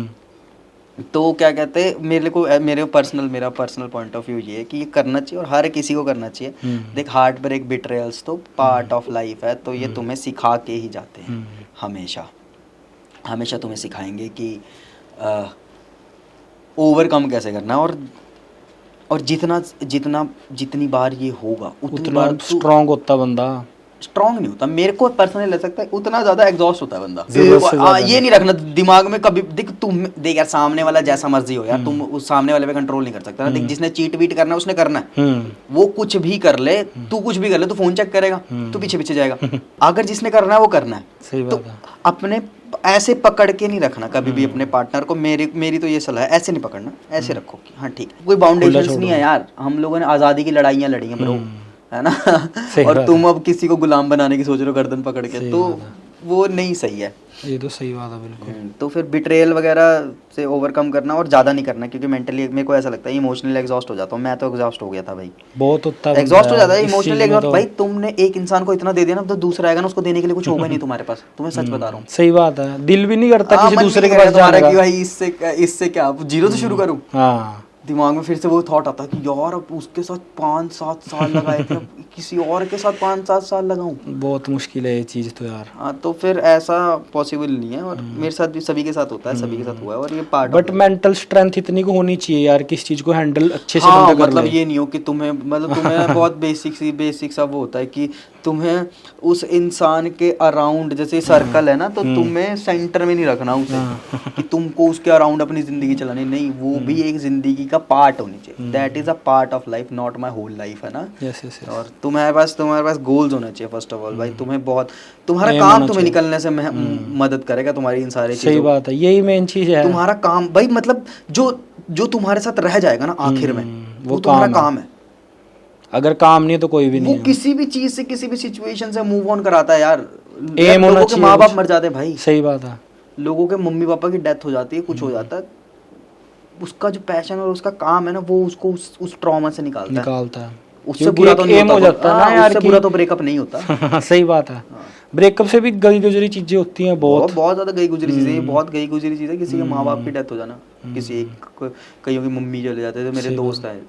तो क्या कहते हैं, मेरा पर्सनल पॉइंट ऑफ व्यू ये है कि ये करना चाहिए और हर किसी को करना चाहिए। देख हार्ट ब्रेक, बिट्रेयल्स तो पार्ट ऑफ लाइफ है, तो ये तुम्हें सिखा के ही जाते हैं, हमेशा तुम्हें सिखाएंगे कि ओवरकम कैसे करना है, और जितनी बार ये होगा उतना स्ट्रांग होता बंदा। स्ट्रांग नहीं होता, मेरे को पर्सनली लग सकता है उतना ज्यादा एग्जॉस्ट होता है बंदा। ये नहीं रखना दिमाग में कभी, देख यार सामने वाला जैसा मर्जी हो यार, तुम उस सामने वाले पे कंट्रोल नहीं कर सकता ना। देख जिसने चीट वीट करना है उसने करना है, वो कुछ भी कर ले, तू कुछ भी कर ले, तू फोन चेक करेगा, तू पीछे जाएगा। अगर जिसने करना है वो करना है, तो अपने ऐसे पकड़ के नहीं रखना कभी भी अपने पार्टनर को। मेरी तो ये सलाह है, ऐसे नहीं पकड़ना, ऐसे रखो कि हाँ ठीक, कोई बाउंडेशंस नहीं है यार। हम लोगों ने आज़ादी की लड़ाइयाँ लड़ी हैं ब्रो, है ना, और तुम अब किसी को गुलाम बनाने की सोच रहे हो गर्दन पकड़ के, तो वो नहीं सही है। ये तो सही बात है बिल्कुल। तो फिर बिट्रेयल वगैरह से ओवरकम करना और ज़्यादा नहीं करना, क्योंकि मेंटली मेरे को ऐसा लगता है इमोशनली एग्जॉस्ट हो जाता हूँ। मैं तो एग्जॉस्ट हो गया था भाई, बहुत होता है, एग्जॉस्ट हो जाता है इमोशनली एग्जॉस्ट। भाई तुमने एक इंसान को इतना दे दिया ना, तो दूसरा आएगा ना, उसको देने के लिए कुछ होगा नहीं तुम्हारे पास, तुम्हें सच बता रहा हूँ। सही बात है, दिल भी नहीं करता किसी दूसरे के पास जाने की, भाई इससे क्या जीरो से शुरू करूँ। दिमाग में फिर से वो थॉट आता है कि यार अब उसके साथ 5-7 साल लगाए थे, अब किसी और के साथ 5-7 साल लगाऊं। बहुत मुश्किल है ये चीज़ तो यार। हाँ, तो फिर ऐसा पॉसिबल नहीं है, और मेरे साथ भी सभी के साथ होता है, सभी के साथ हुआ है, और ये पार्ट बट मेंटल स्ट्रेंथ इतनी को होनी चाहिए यार, किस चीज़ को हैंडल अच्छे से हाँ, बंदा कर मतलब ले। ये नहीं हो कि तुम्हें, मतलब तुम्हें बहुत बेसिक सा वो होता है कि तुम्हें उस इंसान के अराउंड, जैसे सर्कल है ना, तो तुम्हें सेंटर में नहीं रखना उसे कि तुमको उसके अराउंड अपनी जिंदगी चलानी, नहीं, वो भी एक जिंदगी का पार्ट होनी चाहिए। That is a part of life, not my whole life, है ना। Yes yes. और तुम्हारे पास गोल्स होने चाहिए फर्स्ट ऑफ ऑल भाई। तुम्हें बहुत, तुम्हारा Aim काम होना तुम्हें चाहिए। निकलने से मदद करेगा, तुम्हारी इन सारी सही चीज़ों। बात है, यही मेन चीज़ है। तुम्हारा काम भाई, मतलब जो तुम्हारे साथ रह जाएगा ना आखिर में, वो तुम्हारा काम है। अगर काम नहीं है तो कोई भी नहीं वो है। किसी भी चीज से, किसी भी सिचुएशन से मूव ऑन कराता है यार। एम होना लोगों के चाहिए माँ बाप कुछ। मर जाते हैं भाई, सही बात है। लोगों के मम्मी पापा की डेथ हो जाती है, कुछ हो जाता है, उसका जो पैशन और उसका काम है ना, वो उसको उस ट्रॉमा से निकालता है। उससे क्योंकि बुरा एक तो नहीं एम होता, हो जाता है ना यार, उससे बुरा तो ब्रेकअप नहीं होता। सही बात है। ब्रेकअप से भी गई गुजरी चीजें होती हैं बहुत। बहुत ज्यादा गई गुजरी चीजें, ये बहुत गई गुजरी चीज है। किसी के माँ बाप की डेथ हो जाना, किसी एक, कईयों की मम्मी चले जाते थे। मेरे दोस्त हैं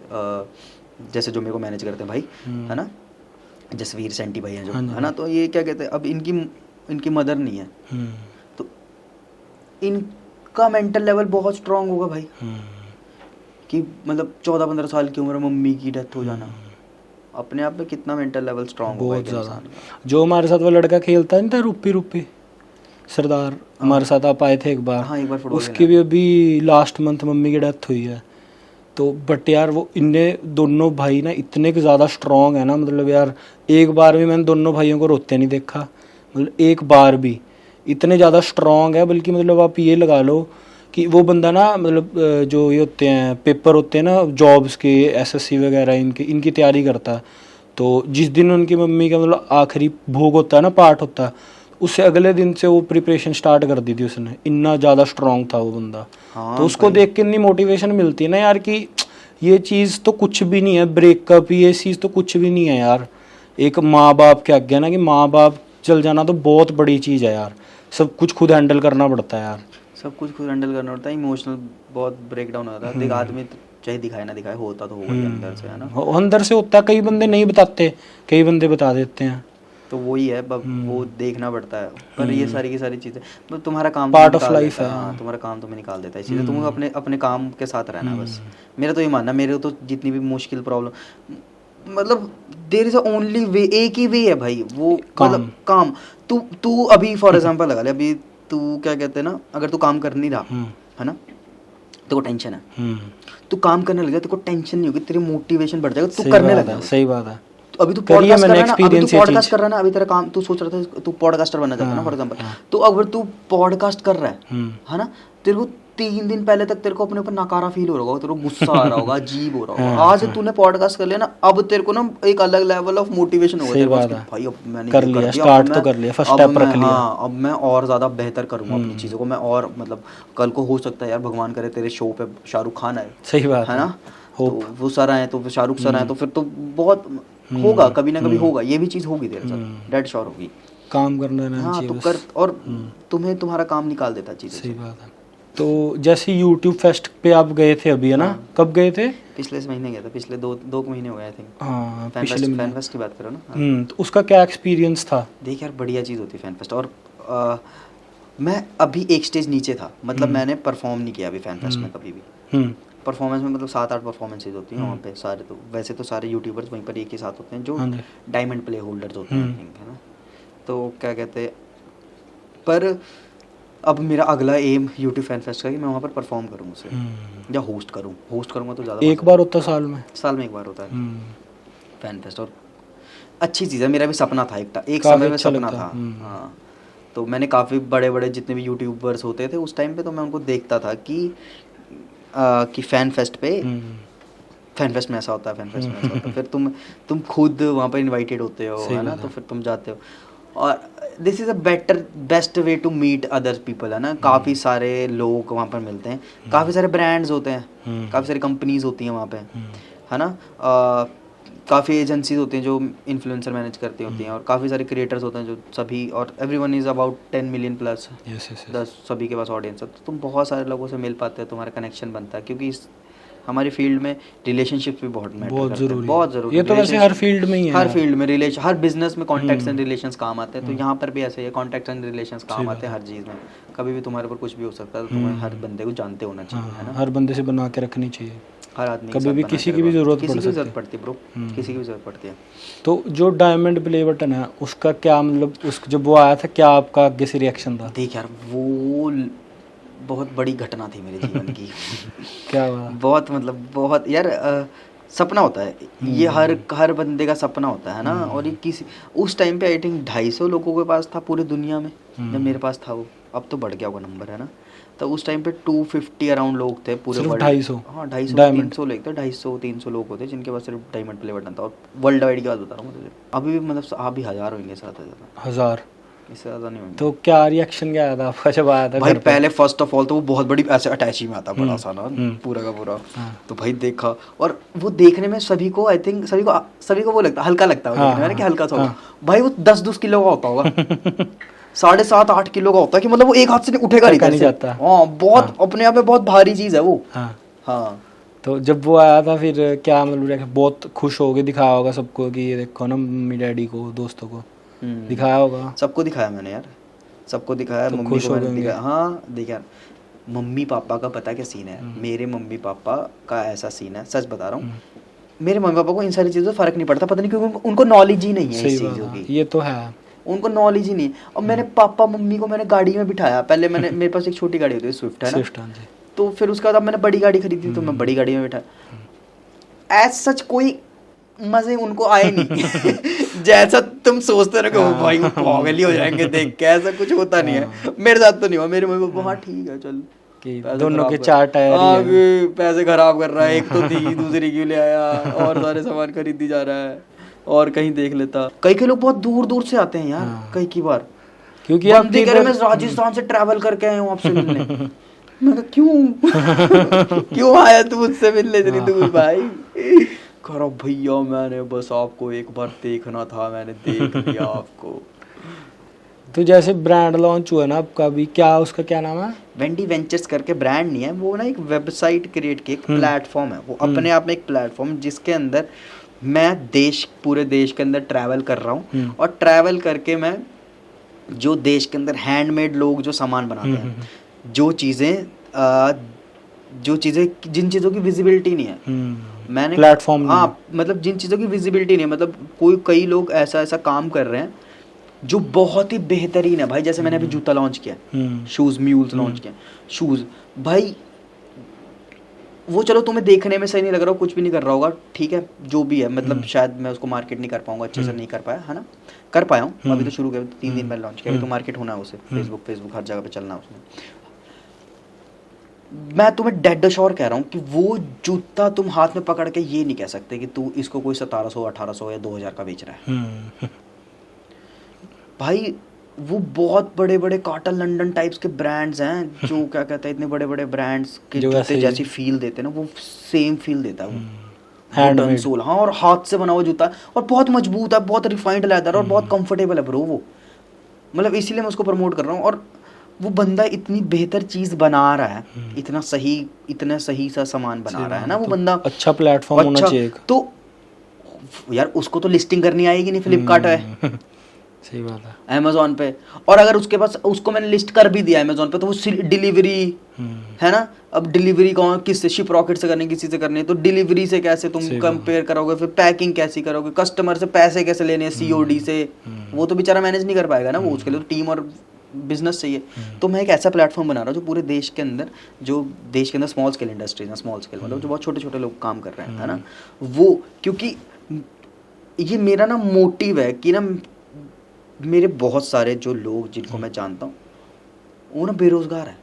जैसे जो मेरे को मैनेज करते हैं भाई, है ना, जसवीर सेंटी भाई हैं जो, है ना, तो ये क्या कहते हैं, अब इनकी मदर नहीं है, तो इनका मेंटल लेवल बहुत स्ट्रांग होगा भाई, कि मतलब 14-15 साल की उम्र में मम्मी की डेथ हो जाना, अपने आप में कितना मेंटल लेवल स्ट्रांग होगा बहुत एक ज़्यादा। इंसान का। जो हमारे साथ वो लड़का खेलता नहीं था, रुप्पी सरदार, हमारे साथ आप आए थे एक बार। हाँ, एक बार फुटबॉल उसकी भी अभी लास्ट मंथ मम्मी की डेथ हुई है। तो बट यार वो इनने दोनों भाई ना इतने ज़्यादा स्ट्रांग है ना, मतलब यार एक बार भी मैंने दोनों भाइयों को रोते नहीं देखा, मतलब एक बार भी। इतने ज़्यादा स्ट्रांग है, बल्कि मतलब आप ये लगा लो कि वो बंदा ना, मतलब जो ये होते हैं पेपर होते हैं ना जॉब्स के, एसएससी वगैरह, इनकी तैयारी करता है। तो जिस दिन उनकी मम्मी का मतलब आखिरी भोग होता है ना, पार्ट होता है, उससे अगले दिन से वो प्रिपरेशन स्टार्ट कर दी थी उसने। इतना ज़्यादा स्ट्रांग था वो बंदा। हाँ तो उसको देख के इतनी मोटिवेशन मिलती है ना यार, कि ये चीज़ तो कुछ भी नहीं है, ब्रेकअप ये चीज़ तो कुछ भी नहीं है यार। एक माँ बाप के आगे ना, कि माँ बाप चल जाना तो बहुत बड़ी चीज़ है यार। सब कुछ खुद हैंडल करना पड़ता है यार। सब कुछ खुद हैंडल करना पड़ता है, इमोशनल बहुत ब्रेक डाउन होता है। देख, आदमी चाहे दिखाए ना दिखाए, होता तो होगा ही अंदर से, है ना। अंदर से होता है, कई बंदे नहीं बताते, कई बंदे बता देते हैं। तो वही है, वो देखना पड़ता है। पर ये सारी की सारी चीज़ें, तो तुम्हारा काम Part तो of निकाल life देता है। हाँ, तुम्हारा काम तुम्हें निकाल देता है चीज़ें। तुम्हें अपने काम के साथ रहना है बस। मेरा तो ये मानना, मेरे तो जितनी भी मुश्किल प्रॉब्लम, मतलब देयर इज ओनली वे, एक ही वे है भाई, वो मतलब काम। तू अभी फॉर एग्जांपल लगा ले, अभी तू क्या कहते हैं ना, अगर तू काम कर नहीं रहा है ना, तेरे को टेंशन है, तू काम करने लगा, तेरे को टेंशन नहीं होगी, तेरी मोटिवेशन बढ़ जाएगा, तू करने लगेगा। सही बात है। तो अभी तू पॉडकास्ट कर रहा है ना, अभी तू पॉडकास्ट कर रहा है ना, अभी तेरा काम, तू सोच रहा था तू पॉडकास्टर बनना चाहता है ना फॉर एग्जांपल, तो अगर तू पॉडकास्ट कर रहा है ना, तेरे को 3 दिन पहले तक तेरे को अपने ऊपर नकारा फील हो रहा होगा, तेरे को गुस्सा आ रहा होगा, अजीब हो रहा होगा। आज तूने पॉडकास्ट कर लिया ना, अब तेरे को ना एक अलग लेवल ऑफ मोटिवेशन होगा तेरे पास, भाई अब मैंने कर लिया, स्टार्ट तो कर लिया, फर्स्ट स्टेप रख लिया। हाँ, अब मैं और ज़्यादा बेहतर करूँगा अपनी चीज़ों को, मैं और मतलब कल को हो सकता है यार, भगवान करे तेरे शो पे शाहरुख खान आए, सही बात है ना, तो वो सर आए, तो शाहरुख सर आए, तो फिर तो बहुत होगा, कभी ना कभी होगा, ये भी चीज़ होगी तेरे साथ, डेड श्योर होगी। काम करना रहना हाँ, चाहिए तो बस। कर, और तुम्हें तुम्हारा काम निकाल देता चीज़ें। सही बात है। तो जैसे यूट्यूब फेस्ट पे आप गए थे अभी, है ना, कब गए थे? पिछले महीने गया था, पिछले दो महीने हो गए आई थिंक। हाँ, पिछले फैन फेस्ट की बात करो ना। तो उसका क्या एक्सपीरियंस था? देख यार, बढ़िया चीज़ होती है फैन फेस्ट। और मैं अभी एक स्टेज नीचे था, मतलब मैंने परफॉर्म नहीं किया अभी फैन फेस्ट में कभी भी। परफॉर्मेंस में मतलब 7-8 परफॉर्मेंसेज होती हैं वहाँ पे सारे, तो वैसे तो सारे यूट्यूबर्स वहीं पर एक ही साथ होते हैं जो डायमंड प्ले होल्डर्स होते हैं, है ना। तो क्या कहते हैं, पर अब मेरा अगला एम यूट्यूब फैन फेस्ट का कि मैं वहाँ पर परफॉर्म करूँ उसे, या होस्ट करूँगा तो ज़्यादा। एक बार होता साल में? साल में एक बार होता है फैन फेस्ट, और अच्छी चीज़ है। मेरा भी सपना था, एक समय में सपना था। हाँ, तो मैंने काफ़ी बड़े बड़े जितने भी यूट्यूबर्स होते थे उस टाइम पे, तो मैं उनको देखता था कि फैन फेस्ट पे, फैन फेस्ट में ऐसा होता है, फैन फेस्ट में ऐसा होता है। फिर तुम खुद वहाँ पर इनवाइटेड होते हो, है ना, तो फिर तुम जाते हो, और this is a best way to meet other people, है ना। काफ़ी सारे लोग वहाँ पर मिलते हैं, काफ़ी सारे ब्रांड्स होते हैं, काफ़ी सारी कंपनीज होती हैं वहाँ पे, है ना। काफ़ी एजेंसीज होती हैं जो इन्फ्लुएंसर मैनेज करती होती हैं, और काफ़ी सारे क्रिएटर्स होते हैं जो सभी, और everyone is about 10 million plus, 10 सभी के पास ऑडियंस है, तो तुम बहुत सारे लोगों से मिल पाते हो, तुम्हारा कनेक्शन बनता है, क्योंकि हमारी फील्ड में रिलेशनशिप भी बहुत मैटर बहुत करते हैं, ज़रूरी बहुत है। ज़रूरी। ये तो वैसे हर फील्ड में ही है, हर फील्ड में रिलेशन, हर बिजनेस में कॉन्टैक्ट्स एंड रिलेशंस काम आते हैं, तो यहाँ पर भी ऐसे ही है, कॉन्टैक्ट्स एंड रिलेशंस काम आते हैं हर चीज़ में। कभी भी तुम्हारे ऊपर कुछ भी हो सकता है, तो तुम्हें हर बंदे को जानते होना चाहिए, है ना। हर बंदे से बना के रखनी चाहिए, हर आदमी कभी भी किसी की भी ज़रूरत पड़ सकती है। पड़ती है ब्रो, किसी की भी ज़रूरत पड़ती है। तो जो डायमंड प्ले बटन है उसका क्या मतलब, उस जब वो आया था क्या आपका आगे से रिएक्शन था? देख यार, वो बहुत बड़ी घटना थी मेरे जीवन की। क्या हुआ? बहुत मतलब बहुत यार, सपना होता है ये, हर बंदे का सपना होता है ना। और ये किसी उस टाइम पे आई थिंक 250 लोगों के पास था पूरी दुनिया में, जब मेरे पास था वो। अब तो बढ़ गया होगा नंबर, है ना। तो उस टाइम पे 250 अराउंड लोग थे पूरे वर्ल्ड। 250? हाँ 250-300 लोग थे, 250-300 लोग होते जिनके पास सिर्फ डायमंड प्ले बटन था। और वर्ल्ड वाइड की बात बता रहा हूँ तुझे, अभी भी मतलब अभी 1000 होंगे, 7,000, 1000? इससे ज़्यादा नहीं होंगे। तो क्या रिएक्शन क्या आया था आपका जब आया था भाई घर पे? पहले फर्स्ट ऑफ ऑल तो वो बहुत बड़ी ऐसे अटैची में आता, बड़ा सा ना पूरा का पूरा। तो भाई देखा, और वो देखने में सभी को आई थिंक सभी को वो लगता, हल्का लगता है देखने में कि हल्का सा होगा। भाई वो 10-10 किलो का होता होगा। 7.5-8 किलो का होता है, कि मतलब वो एक हाथ से उठेगा नहीं जाता। हाँ, बहुत अपने आप में बहुत भारी चीज़ है वो। हाँ। तो जब वो आया था फिर क्या मतलब, बहुत खुश हो गए, दिखाया होगा सबको कि ये देखो ना, मम्मी डैडी को, दोस्तों को दिखाया होगा? सबको दिखाया मैंने यार, सबको दिखाया। तो मम्मी को मैंने दिखाया। हाँ देख यार, मम्मी पापा का पता क्या सीन है, मेरे मम्मी पापा का ऐसा सीन है, सच बता रहा हूँ, मेरे मम्मी पापा को इन सारी चीज़ों से फ़र्क नहीं पड़ता, पता नहीं क्योंकि उनको नॉलेज ही नहीं है इस चीज़ों की। ये तो है, उनको नॉलेज ही नहीं। और मैंने पापा मम्मी को मैंने गाड़ी में बिठाया, पहले मैंने मेरे पास एक छोटी गाड़ी होती है, स्विफ्ट, है ना। स्विफ्ट, हाँ जी। तो फिर उसके बाद अब मैंने बड़ी गाड़ी खरीदी, तो मैं बड़ी गाड़ी में बिठाया। एज सच कोई मज़े उनको आए नहीं। जैसा तुम सोचते रहो कि ओ भाई वो पागल ही हो जाएंगे देख के, ऐसा कुछ होता नहीं है। मेरे साथ तो नहीं हुआ। मेरे मम्मी पापा हाँ ठीक है चल, कि दोनों के 4 टायर ही हैं, पैसे खराब कर रहा है, एक तो थी दूसरी क्यों ले आया, और सारे सामान खरीदी जा रहा है, और कहीं देख लेता। कई लोग बहुत दूर दूर से आते हैं यार, कई बार, क्योंकि आप मैं राजस्थान से ट्रैवल करके आया हूँ आपसे मिलने। मैं कहा क्यों आया तू मुझसे मिलने इतनी दूर भाई? करो भैया मैंने बस आपको एक बार देखना था, मैंने देख लिया आपको। तो जैसे ब्रांड लॉन्च हुआ ना आपका, अभी क्या उसका क्या नाम है? वेंडी वेंचर्स करके ब्रांड नहीं है वो ना, एक वेबसाइट क्रिएट की एक प्लेटफॉर्म है वो, अपने आप में एक प्लेटफॉर्म, जिसके अंदर मैं पूरे देश के अंदर ट्रैवल कर रहा हूँ। और ट्रैवल करके मैं जो देश के अंदर हैंडमेड लोग जो सामान बनाते हैं, जिन चीज़ों की विजिबिलिटी नहीं है, मैंने प्लेटफॉर्म, हाँ मतलब जिन चीज़ों की विजिबिलिटी नहीं है, मतलब कई लोग ऐसा काम कर रहे हैं जो बहुत ही बेहतरीन है भाई। जैसे मैंने अभी जूता लॉन्च किया, शूज़ म्यूल्स लॉन्च किया, शूज़ भाई वो चलो तुम्हें देखने में सही नहीं लग रहा हो, कुछ भी नहीं कर रहा होगा, ठीक है जो भी है, मतलब शायद मैं उसको मार्केट नहीं कर पाऊंगा अच्छे से, नहीं कर पाया, है ना, कर पाया हूँ अभी तो शुरू किया, 3 दिन पहले लॉन्च किया, अभी तो मार्केट होना है उसे, फेसबुक हर जगह पे चलना है उसमें। मैं तुम्हें डेड श्योर कह रहा हूँ कि वो जूता तुम हाथ में पकड़ के ये नहीं कह सकते कि तू इसको कोई 1700, 1800 या 2000 का बेच रहा है। भाई वो बहुत बड़े बड़े कॉटन लंदन टाइप्स के ब्रांड्स हैं जो क्या कहते हैं, इतने बड़े बड़े ब्रांड्स के जूते जैसी फील देते हैं ना, वो सेम फील देता है वो, हैंडमेड सोल। हाँ, और हाथ से बना हुआ जूता है, और बहुत मजबूत है, बहुत रिफाइंड लेदर, और बहुत कंफर्टेबल है ब्रो वो। मतलब इसीलिए मैं उसको प्रमोट कर रहा हूँ। और वो बंदा इतनी बेहतर चीज़ बना रहा है, इतना सही सा सामान बना रहा है ना वो बंदा, अच्छा प्लेटफॉर्म होना चाहिए। तो यार उसको तो लिस्टिंग करनी आएगी नहीं, फ्लिपकार्ट है, सही बात है, अमेज़ॉन पे, और अगर उसके पास, उसको मैंने लिस्ट कर भी दिया अमेज़ॉन पे, तो वो डिलीवरी है ना। अब डिलीवरी कौन किससे, शिप रॉकेट से करनी, किसी से करनी है, तो डिलीवरी से कैसे तुम कंपेयर करोगे, फिर पैकिंग कैसी करोगे, कस्टमर से पैसे कैसे लेने हैं COD से, वो तो बेचारा मैनेज नहीं कर पाएगा ना, वो उसके लिए तो टीम और बिजनेस चाहिए। तो मैं एक ऐसा प्लेटफॉर्म बना रहा हूँ जो पूरे देश के अंदर, स्मॉल स्केल इंडस्ट्रीज है, स्मॉल स्केल मतलब जो बहुत छोटे छोटे लोग काम कर रहे हैं, है ना, वो, क्योंकि ये मेरा ना मोटिव है कि ना मेरे बहुत सारे जो लोग जिनको मैं जानता हूँ वो ना बेरोजगार है,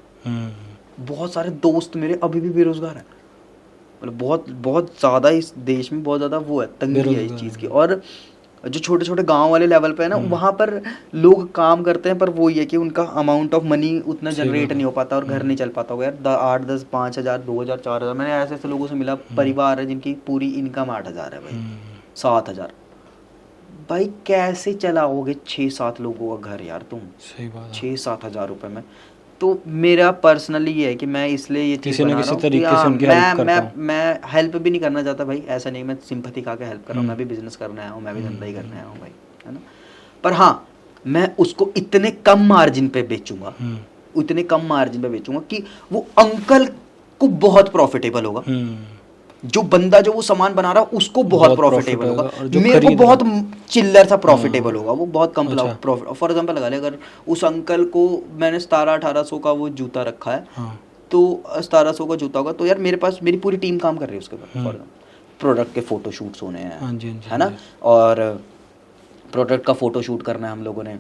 बहुत सारे दोस्त मेरे अभी भी बेरोजगार है, मतलब बहुत ज़्यादा इस देश में बहुत ज़्यादा वो है, तंगी है इस चीज़ की। और जो छोटे छोटे गांव वाले लेवल पे है ना, वहाँ पर लोग काम करते हैं, पर वो ये कि उनका अमाउंट ऑफ मनी उतना जनरेट नहीं हो पाता और घर नहीं चल पाता होगा यार। 8, 10, 5,000, 2,000, 4,000, मैंने ऐसे लोगों से मिला, परिवार है जिनकी पूरी इनकम 8,000 है भाई, 7,000। भाई कैसे चलाओगे 6-7 लोगों का घर यार तुम? सही बात है। 6-7 हज़ार रुपये में तो मेरा पर्सनली ये है कि मैं इसलिए ये चीज़ किसी न बना किसी रहा हूँ तरीके कि से हाँ, उनकी हेल्प करता हूँ। मैं हेल्प भी नहीं करना चाहता भाई, ऐसा नहीं मैं सिंपैथी खा के हेल्प कर रहा हूँ, मैं भी बिजनेस करने आया हूँ, मैं भी धंधा ही करने आया हूँ भाई, है ना। पर हाँ, मैं उसको इतने कम मार्जिन पे बेचूंगा, उतने कम मार्जिन पे बेचूंगा कि वो अंकल को बहुत प्रॉफिटेबल होगा, जो बंदा जो वो सामान बना रहा है उसको बहुत प्रॉफिटेबल होगा, और जो मेरे को खरीद बहुत चिल्लर सा प्रॉफिटेबल होगा, वो बहुत कम अच्छा। प्रॉफिट। फॉर एग्जांपल लगा ले, अगर उस अंकल को मैंने 1700-1800 का वो जूता रखा है, हाँ। तो 1700 का जूता होगा, तो यार मेरे पास मेरी पूरी टीम काम कर रही है उसके ऊपर। फॉर एग्जाम्पल प्रोडक्ट के फोटो शूट्स होने हैं, हाँ जी, हाँ जी, है ना, और प्रोडक्ट का फोटो शूट करना है हम लोगों ने,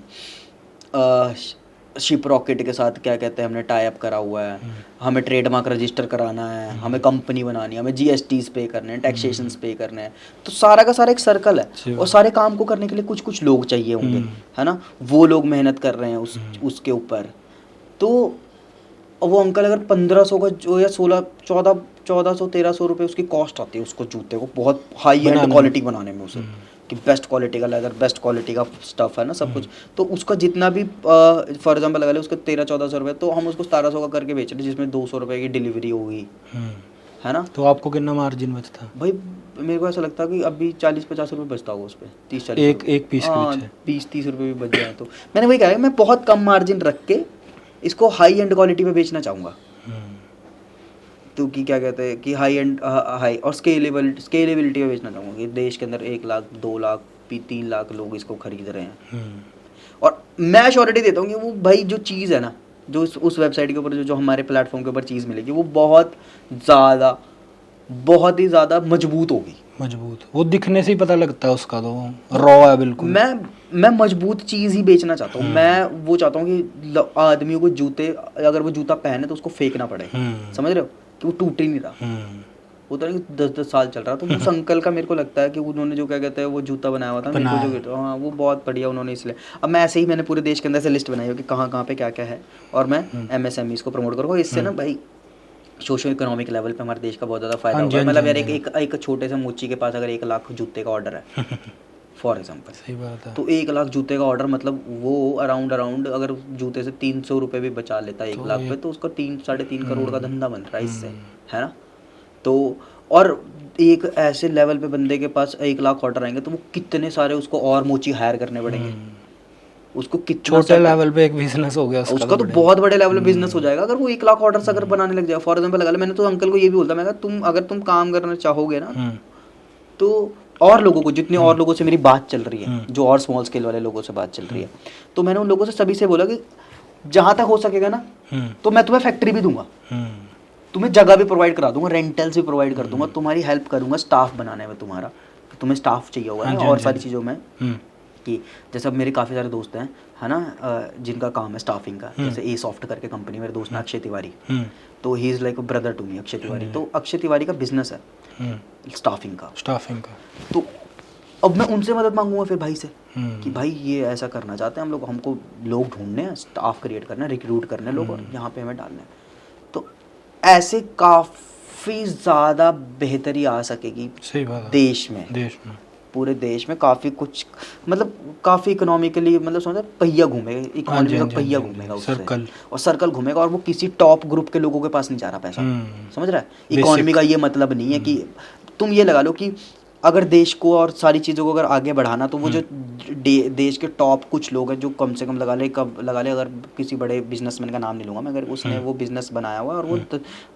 शिप रॉकेट के साथ क्या कहते हैं हमने टाई अप करा हुआ है, हमें ट्रेडमार्क रजिस्टर कराना है, हमें कंपनी बनानी है, हमें जीएसटीज पे करने हैं, टैक्सेशंस पे करने हैं, तो सारा का सारा एक सर्कल है, और सारे काम को करने के लिए कुछ कुछ लोग चाहिए होंगे, है ना, वो लोग मेहनत कर रहे हैं उसके ऊपर। तो वो अंकल अगर 1500 का जो या 1400-1300 रुपये उसकी कॉस्ट आती है उसको जूते को बहुत हाई एंड क्वालिटी बनाने में उसे, कि बेस्ट क्वालिटी का लेदर, बेस्ट क्वालिटी का स्टफ है ना सब कुछ, तो उसका जितना भी फॉर एग्जांपल लगा ले उसका 1300-1400 रुपये, तो हम उसको 1700 का करके बेच रहे हैं, जिसमें 200 रुपये की डिलीवरी होगी, है ना। तो आपको कितना मार्जिन बचता भाई मेरे को ऐसा लगता है कि अभी 40-50 रुपये बचता होगा उस पर, 30-40 एक पीस के पीछे 20-30 रुपये भी बच जाए, तो मैंने वही कहा मैं बहुत कम मार्जिन रख के इसको हाई एंड क्वालिटी पे बेचना चाहूँगा, तो कि क्या कहते हैं कि हाई एंड हाई और स्केलेबिलिटी पे बेचना चाहूँगा, कि देश के अंदर 1 लाख 2 लाख 3 लाख लोग इसको खरीद रहे हैं, और मैं श्योरिटी देता हूँ कि वो भाई जो चीज़ है ना, जो उस वेबसाइट के ऊपर जो हमारे प्लेटफॉर्म के ऊपर चीज़ मिलेगी वो बहुत ही ज़्यादा मजबूत होगी। मजबूत, वो दिखने से ही पता लगता है उसका, तो रॉ है बिल्कुल। मैं मजबूत चीज़ ही बेचना चाहता हूँ, मैं वो चाहता हूँ कि आदमियों को जूते, अगर वो जूता पहने तो उसको फेंकना पड़े, समझ रहे हो, कि वो टूट ही नहीं रहा, वो तो 10-10 साल चल रहा, तो उस अंकल का मेरे को लगता है कि उन्होंने जो क्या कहते हैं वो जूता बनाया हुआ था मेरे को जो, हाँ वो बहुत बढ़िया उन्होंने, इसलिए अब मैं ऐसे ही मैंने पूरे देश के अंदर से लिस्ट बनाई हो कि कहाँ कहाँ पे क्या क्या है, और मैं MSMEs को प्रमोट करूँगा, इससे ना भाई सोशो इकोनॉमिक लेवल पे हमारे देश का बहुत ज़्यादा फायदा होगा। मतलब यार एक छोटे से मोची के पास अगर 1 लाख जूते का ऑर्डर है फॉर एग्जांपल, सही बात है, तो 1 लाख जूते का ऑर्डर, मतलब वो अराउंड अगर जूते से 300 रुपये भी बचा लेता है 1 लाख पे, तो उसका 3-3.5 करोड़ का धंधा बन रहा है इससे, है ना। तो और एक ऐसे लेवल पे बंदे के पास 1 लाख ऑर्डर आएंगे तो वो कितने सारे उसको और मोची हायर करने पड़ेंगे, उसको कितना छोटे लेवल पे एक बिजनेस हो गया उसका तो बहुत बड़े लेवल पे बिजनेस हो जाएगा अगर वो 1 लाख ऑर्डर अगर बनाने लग जाए। फॉर एग्जांपल लगा ले, मैंने तो अंकल को ये भी बोलता, मैं कहा अगर तुम काम करना चाहोगे ना, तो और लोगों को, जितने और लोगों से मेरी बात चल रही है, जो और स्मॉल स्केल वाले लोगों से बात चल रही है, तो मैंने उन लोगों से सभी से बोला कि जहाँ तक हो सकेगा ना, तो मैं तुम्हें फैक्ट्री भी दूंगा, तुम्हें जगह भी प्रोवाइड करा दूंगा, रेंटल्स भी प्रोवाइड कर दूंगा, तुम्हारी हेल्प करूंगा स्टाफ बनाने में, तुम्हारा तुम्हें स्टाफ चाहिए होगा ना, और सारी चीज़ों में, कि जैसे अब मेरे काफ़ी सारे दोस्त हैं, है ना, जिनका काम है स्टाफिंग का, जैसे ए सॉफ्ट करके कंपनी, मेरे दोस्त हैं अक्षय तिवारी, तो he is like a brother to me, Akshay Tiwari. तो अक्षय तिवारी का बिजनेस है स्टाफिंग का, तो अब मैं उनसे मदद मांगूंगा फिर भाई से कि भाई ये ऐसा करना चाहते हैं हम लोग, हमको लोग ढूंढने हैं, स्टाफ क्रिएट करना है, रिक्रूट करने लोग, और यहाँ पे हमें डालना है। तो ऐसे काफ़ी ज़्यादा बेहतरी आ सकेगी देश में, पूरे देश में काफ़ी कुछ, मतलब काफ़ी इकोनॉमिकली, मतलब समझो पहिया घूमेगा, इकोनॉमी का पहिया घूमेगा उससे, और सर्कल घूमेगा, और वो किसी टॉप ग्रुप के लोगों के पास नहीं जा रहा पैसा, समझ रहा है। इकोनॉमी का ये मतलब नहीं है कि तुम ये लगा लो कि अगर देश को और सारी चीज़ों को अगर आगे बढ़ाना, तो वो जो देश के टॉप कुछ लोग हैं जो कम से कम लगा ले, अगर किसी बड़े बिजनेसमैन का नाम नहीं लूँगा मैं, अगर उसने वो बिज़नेस बनाया हुआ और वो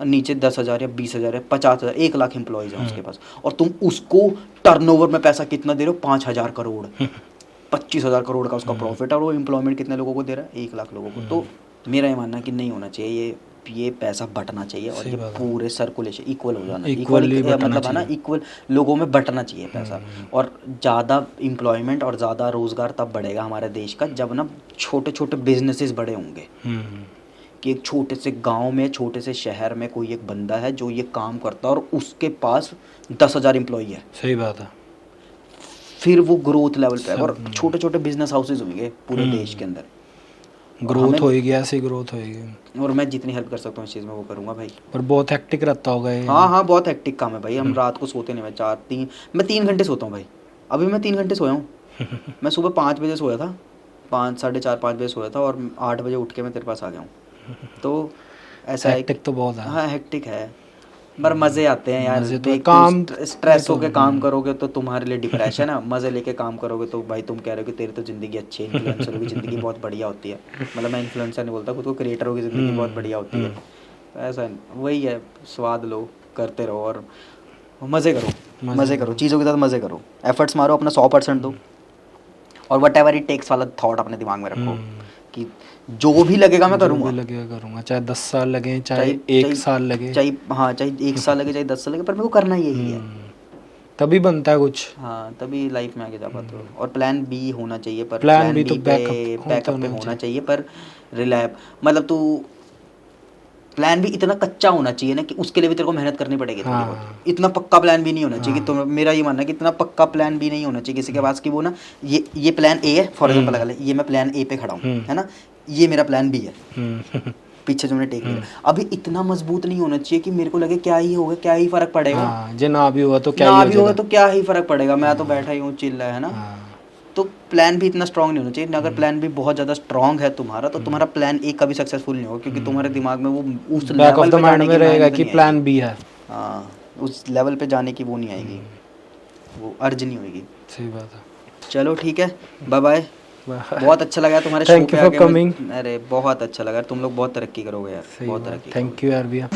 नीचे 10,000 या 20,000 या 50,000 1 लाख एम्प्लॉयज़ हैं उसके पास, और तुम उसको टर्नओवर में पैसा कितना दे रहे हो, 5,000 करोड़ 25,000 करोड़ का उसका प्रॉफिट है, और वो एम्प्लॉयमेंट कितने लोगों को दे रहा है, 1 लाख लोगों को। तो मेरा ये मानना है कि नहीं होना चाहिए, ये पैसा बंटना चाहिए, और ये पूरे सर्कुलेशन इक्वल हो जाना, इक्वल मतलब है ना, इक्वल लोगों में बंटना चाहिए पैसा, और ज़्यादा एम्प्लॉयमेंट और ज़्यादा रोज़गार तब बढ़ेगा हमारे देश का जब ना छोटे छोटे बिजनेसेस बड़े होंगे, कि एक छोटे से गांव में, छोटे से शहर में कोई एक बंदा है जो ये काम करता है और उसके पास 10,000 एम्प्लॉई है। सही बात है। फिर वो ग्रोथ लेवल पे, और छोटे छोटे बिजनेस हाउसेज होंगे पूरे देश के अंदर, ग्रोथ होएगी, ऐसी ग्रोथ होएगी, और मैं जितनी हेल्प कर सकता हूँ इस चीज़ में वो करूँगा भाई। पर बहुत हेक्टिक रहता होगा ये। हाँ बहुत हेक्टिक काम है भाई, हम रात को सोते नहीं, मैं 3 घंटे सोता हूँ भाई, अभी मैं 3 घंटे सोया हूँ। मैं सुबह 5 बजे सोया था, 5, साढ़े 4, 5 बजे सोया था, और 8 बजे उठ के मैं तेरे पास आ गया हूँ। तो ऐसा है हेक्टिक तो बहुत है। हाँ हेक्टिक है, पर मज़े आते हैं यार। मज़े तो एक काम स्ट्रेस होके काम करोगे तो तुम्हारे लिए डिप्रेशन है, मज़े लेके काम करोगे तो भाई तुम कह रहे हो कि तेरी तो ज़िंदगी अच्छी है, इन्फ्लुएंसरों की ज़िंदगी बहुत बढ़िया होती है। मतलब मैं इन्फ्लुएंसर नहीं बोलता, खुद को क्रिएटरों की ज़िंदगी बहुत बढ़िया होती है। तो ऐसा वही है, स्वाद लो, करते रहो और मज़े करो, मज़े करो चीज़ों के साथ, मज़े करो, एफर्ट्स मारो, अपना 100% दो, और वट एवर इट टेक्स वाला थॉट अपने दिमाग में रखो कि जो भी लगेगा मैं करूँगा, लगेगा करूँगा, चाहे 10 साल लगे, चाहे 1 साल लगे, चाहे हाँ चाहे 1 साल लगे, चाहे 10 साल लगे, पर मेरे को करना यही है। तभी बनता है कुछ। हाँ तभी लाइफ में आगे जा पाते हो। और प्लान बी होना चाहिए, पर प्लान बी बी तो पे बैकअप बैकअप पे होना चाहिए, पर रिलायब मतलब तू प्लान भी इतना कच्चा होना चाहिए ना कि उसके लिए भी तेरे को मेहनत करनी पड़ेगी थोड़ी बहुत। इतना पक्का प्लान भी नहीं होना चाहिए कि तुम, मेरा ये मानना है कि इतना पक्का प्लान भी नहीं होना चाहिए किसी के पास कि वो ना ये प्लान ए है फॉर एग्जांपल, लगा ले ये मैं प्लान ए पे खड़ा हूँ है ना, ये मेरा प्लान बी है पीछे जो मैंने टेक लिया, अभी इतना मजबूत नहीं होना चाहिए कि मेरे को लगे क्या ही होगा, क्या ही फर्क पड़ेगा, जे ना भी हुआ तो क्या ना ही भी होगा तो क्या ही फर्क पड़ेगा, मैं तो बैठा ही हूँ चिल है ना। तो प्लान भी इतना स्ट्रांग नहीं होना चाहिए। अगर प्लान भी बहुत ज़्यादा स्ट्रांग है तुम्हारा, तो तुम्हारा प्लान ए कभी सक्सेसफुल नहीं होगा, क्योंकि तुम्हारे दिमाग में वो उस back of level the pay mind जाने में की रहेगा मेहनत कि नहीं प्लान आएगी। बी है। हाँ उस लेवल पे जाने की वो नहीं आएगी, वो अर्ज नहीं होगी। सही बात है। चलो ठीक है, बाय बाय। बहुत अच्छा लगा तुम्हारे शो थैंक पे यू फॉर आके कमिंग। अरे बहुत अच्छा लगा, तुम लोग बहुत तरक्की करोगे यार, बहुत तरक्की थैंक यू यार भैया।